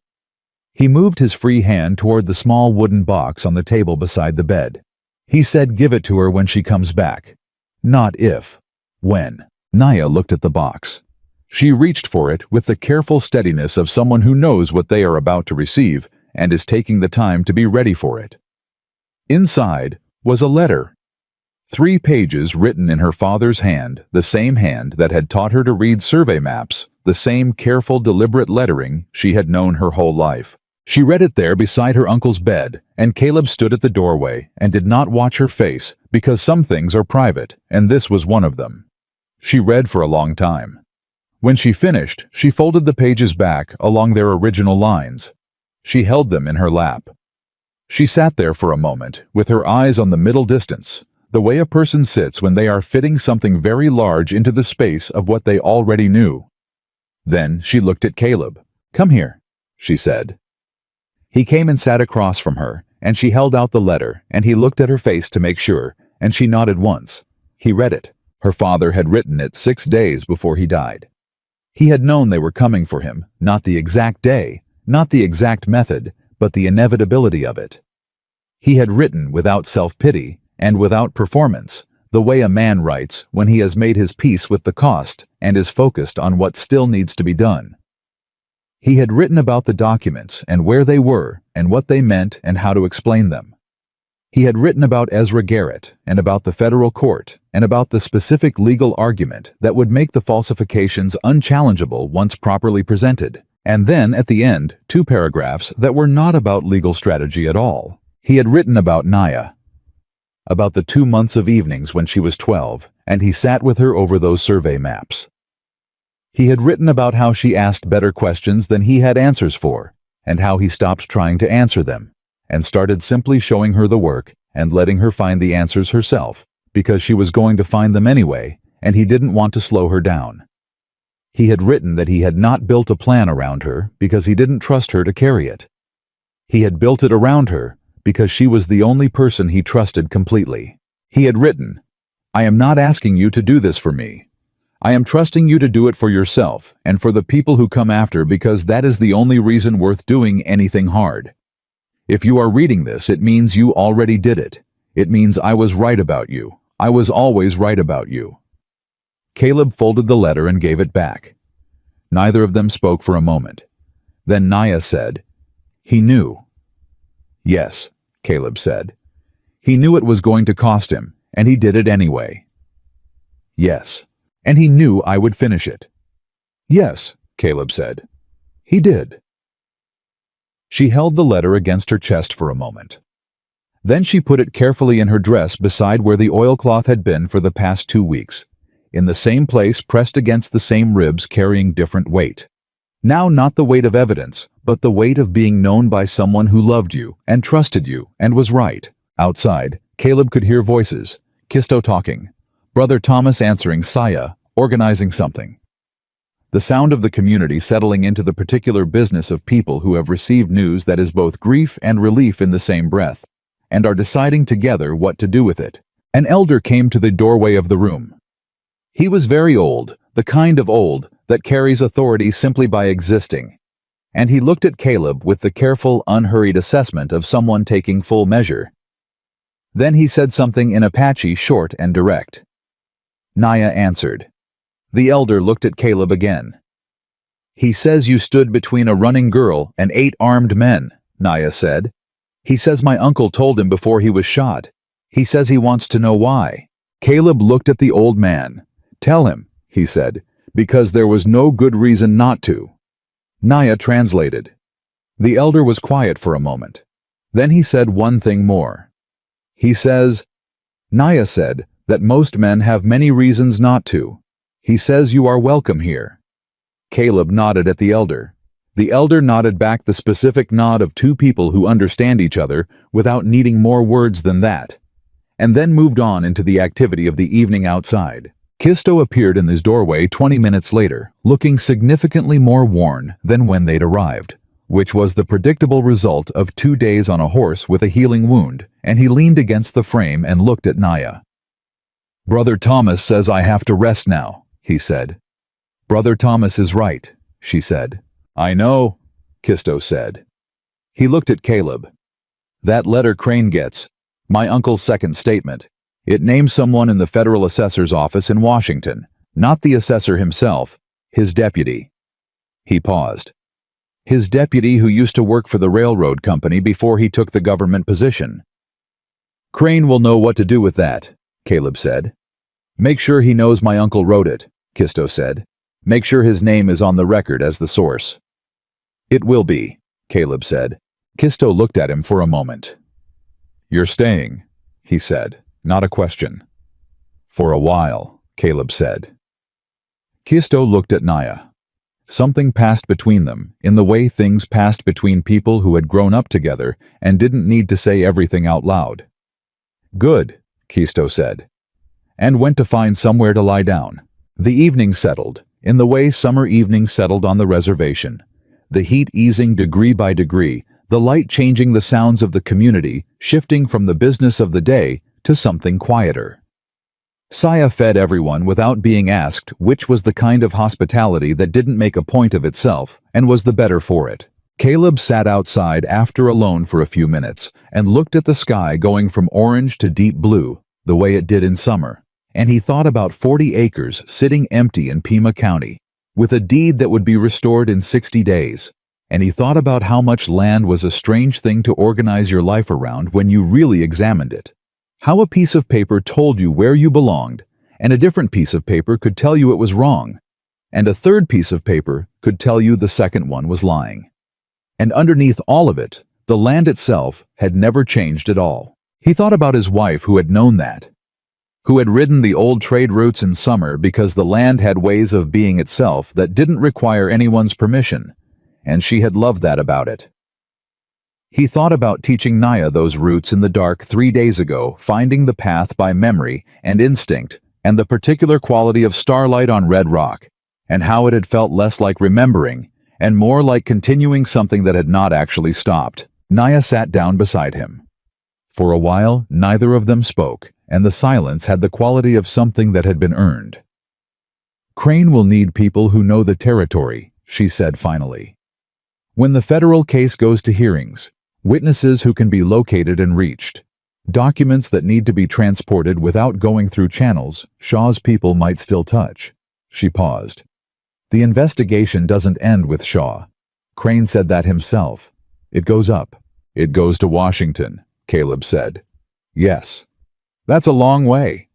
He moved his free hand toward the small wooden box on the table beside the bed. He said give it to her when she comes back. Not if. When. Naya looked at the box. She reached for it with the careful steadiness of someone who knows what they are about to receive and is taking the time to be ready for it. Inside was a letter. 3 pages written in her father's hand, the same hand that had taught her to read survey maps, the same careful, deliberate lettering she had known her whole life. She read it there beside her uncle's bed, and Caleb stood at the doorway and did not watch her face because some things are private, and this was one of them. She read for a long time. When she finished, she folded the pages back along their original lines. She held them in her lap. She sat there for a moment, with her eyes on the middle distance, the way a person sits when they are fitting something very large into the space of what they already knew. Then she looked at Caleb. "Come here," she said. He came and sat across from her, and she held out the letter, and he looked at her face to make sure, and she nodded once. He read it. Her father had written it 6 days before he died. He had known they were coming for him, not the exact day, not the exact method, but the inevitability of it. He had written without self-pity and without performance, the way a man writes when he has made his peace with the cost and is focused on what still needs to be done. He had written about the documents and where they were and what they meant and how to explain them. He had written about Ezra Garrett and about the federal court and about the specific legal argument that would make the falsifications unchallengeable once properly presented. And then, at the end, 2 paragraphs that were not about legal strategy at all. He had written about Naya, about the 2 months of evenings when she was 12, and he sat with her over those survey maps. He had written about how she asked better questions than he had answers for, and how he stopped trying to answer them, and started simply showing her the work and letting her find the answers herself, because she was going to find them anyway, and he didn't want to slow her down. He had written that he had not built a plan around her because he didn't trust her to carry it. He had built it around her because she was the only person he trusted completely. He had written, "I am not asking you to do this for me. I am trusting you to do it for yourself and for the people who come after, because that is the only reason worth doing anything hard. If you are reading this, it means you already did it. It means I was right about you. I was always right about you." Caleb folded the letter and gave it back. Neither of them spoke for a moment. Then Naya said, "He knew." "Yes," Caleb said. "He knew it was going to cost him, and he did it anyway." "Yes, and he knew I would finish it." "Yes," Caleb said. "He did." She held the letter against her chest for a moment. Then she put it carefully in her dress beside where the oilcloth had been for the past 2 weeks, in the same place pressed against the same ribs carrying different weight. Now not the weight of evidence, but the weight of being known by someone who loved you and trusted you and was right. Outside, Caleb could hear voices, Kisto talking, Brother Thomas answering Saya, organizing something. The sound of the community settling into the particular business of people who have received news that is both grief and relief in the same breath, and are deciding together what to do with it. An elder came to the doorway of the room. He was very old, the kind of old that carries authority simply by existing, and he looked at Caleb with the careful, unhurried assessment of someone taking full measure. Then he said something in Apache, short and direct. Naya answered. The elder looked at Caleb again. "He says you stood between a running girl and 8 armed men," Naya said. "He says my uncle told him before he was shot. He says he wants to know why." Caleb looked at the old man. "Tell him," he said, "because there was no good reason not to." Naya translated. The elder was quiet for a moment. Then he said one thing more. He says, Naya said that most men have many reasons not to. He says you are welcome here. Caleb nodded at the elder. The elder nodded back the specific nod of 2 people who understand each other without needing more words than that, and then moved on into the activity of the evening outside. Kisto appeared in his doorway 20 minutes later, looking significantly more worn than when they'd arrived, which was the predictable result of 2 days on a horse with a healing wound, and he leaned against the frame and looked at Naya. "Brother Thomas says I have to rest now," he said. "Brother Thomas is right," she said. "I know," Kisto said. He looked at Caleb. "That letter Crane gets, my uncle's second statement. It names someone in the federal assessor's office in Washington, not the assessor himself, his deputy." He paused. "His deputy who used to work for the railroad company before he took the government position." "Crane will know what to do with that," Caleb said. Make sure he knows my uncle wrote it, Kisto said. Make sure his name is on the record as the source. It will be, Caleb said. Kisto looked at him for a moment. You're staying, he said, not a question. For a while, Caleb said. Kisto looked at Naya. Something passed between them, in the way things passed between people who had grown up together and didn't need to say everything out loud. Good, Kisto said, and went to find somewhere to lie down. The evening settled, in the way summer evenings settled on the reservation, the heat easing degree by degree, the light changing the sounds of the community, shifting from the business of the day to something quieter. Saya fed everyone without being asked, which was the kind of hospitality that didn't make a point of itself and was the better for it. Caleb sat outside after alone for a few minutes and looked at the sky going from orange to deep blue, the way it did in summer, and he thought about 40 acres sitting empty in Pima County, with a deed that would be restored in 60 days, and he thought about how much land was a strange thing to organize your life around when you really examined it. How a piece of paper told you where you belonged, and a different piece of paper could tell you it was wrong, and a third piece of paper could tell you the second one was lying. And underneath all of it, the land itself had never changed at all. He thought about his wife who had known that, who had ridden the old trade routes in summer because the land had ways of being itself that didn't require anyone's permission, and she had loved that about it. He thought about teaching Naya those routes in the dark 3 days ago, finding the path by memory and instinct, and the particular quality of starlight on red rock, and how it had felt less like remembering, and more like continuing something that had not actually stopped. Naya sat down beside him. For a while, neither of them spoke, and the silence had the quality of something that had been earned. Crane will need people who know the territory, she said finally. When the federal case goes to hearings, witnesses who can be located and reached, documents that need to be transported without going through channels Shaw's people might still touch. She paused. The investigation doesn't end with Shaw. Crane said that himself. It goes up. It goes to Washington, Caleb said. Yes. That's a long way.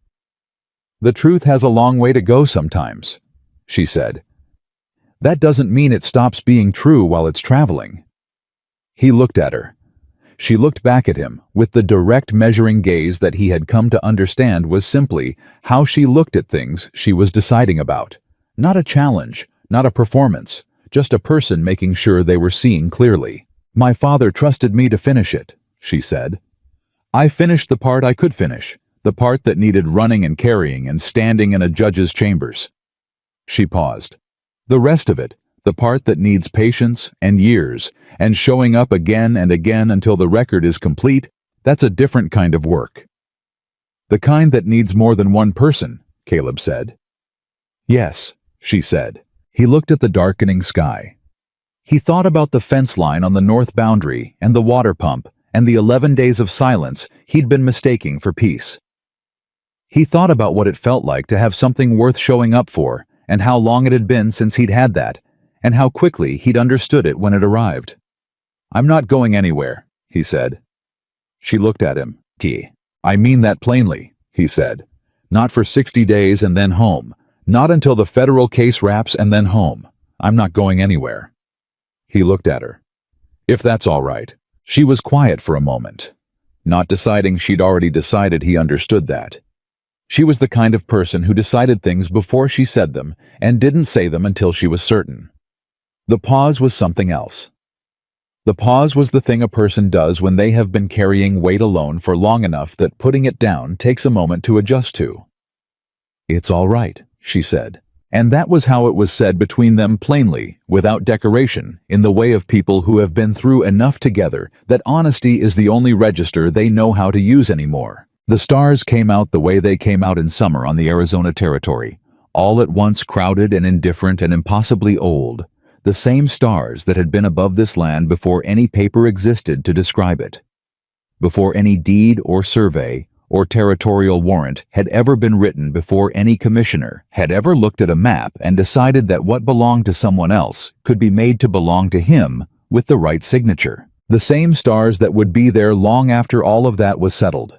The truth has a long way to go sometimes, she said. That doesn't mean it stops being true while it's traveling. He looked at her. She looked back at him with the direct measuring gaze that he had come to understand was simply how she looked at things she was deciding about. Not a challenge, not a performance, just a person making sure they were seeing clearly. My father trusted me to finish it, she said. I finished the part I could finish, the part that needed running and carrying and standing in a judge's chambers. She paused. The rest of it, the part that needs patience and years, and showing up again and again until the record is complete, that's a different kind of work. The kind that needs more than one person, Caleb said. Yes, she said. He looked at the darkening sky. He thought about the fence line on the north boundary and the water pump and the 11 days of silence he'd been mistaking for peace. He thought about what it felt like to have something worth showing up for and how long it had been since he'd had that, and how quickly he'd understood it when it arrived. I'm not going anywhere, he said. She looked at him. I mean that plainly, he said. Not for 60 days and then home. Not until the federal case wraps and then home. I'm not going anywhere. He looked at her. If that's all right. She was quiet for a moment, not deciding she'd already decided he understood that. She was the kind of person who decided things before she said them and didn't say them until she was certain. The pause was something else. The pause was the thing a person does when they have been carrying weight alone for long enough that putting it down takes a moment to adjust to. It's all right, she said. And that was how it was said between them plainly, without decoration, in the way of people who have been through enough together that honesty is the only register they know how to use anymore. The stars came out the way they came out in summer on the Arizona territory, all at once crowded and indifferent and impossibly old, the same stars that had been above this land before any paper existed to describe it, before any deed or survey or territorial warrant had ever been written, before any commissioner had ever looked at a map and decided that what belonged to someone else could be made to belong to him with the right signature. The same stars that would be there long after all of that was settled.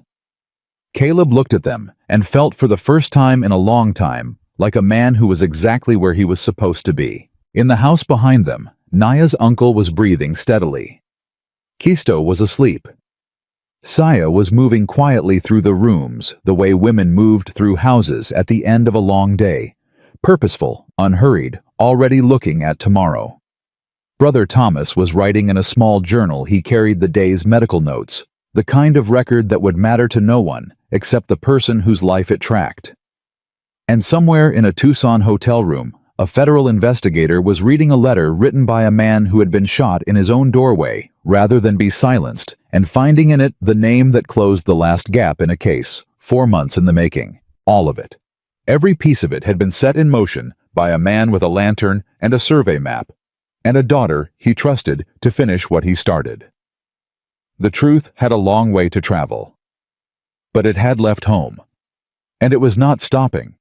Caleb looked at them and felt for the first time in a long time like a man who was exactly where he was supposed to be. In the house behind them, Naya's uncle was breathing steadily. Kisto was asleep. Saya was moving quietly through the rooms the way women moved through houses at the end of a long day, purposeful, unhurried, already looking at tomorrow. Brother Thomas was writing in a small journal he carried the day's medical notes, the kind of record that would matter to no one except the person whose life it tracked. And somewhere in a Tucson hotel room, a federal investigator was reading a letter written by a man who had been shot in his own doorway rather than be silenced, and finding in it the name that closed the last gap in a case, 4 months in the making. All of it. Every piece of it had been set in motion by a man with a lantern and a survey map, and a daughter he trusted to finish what he started. The truth had a long way to travel. But it had left home. And it was not stopping.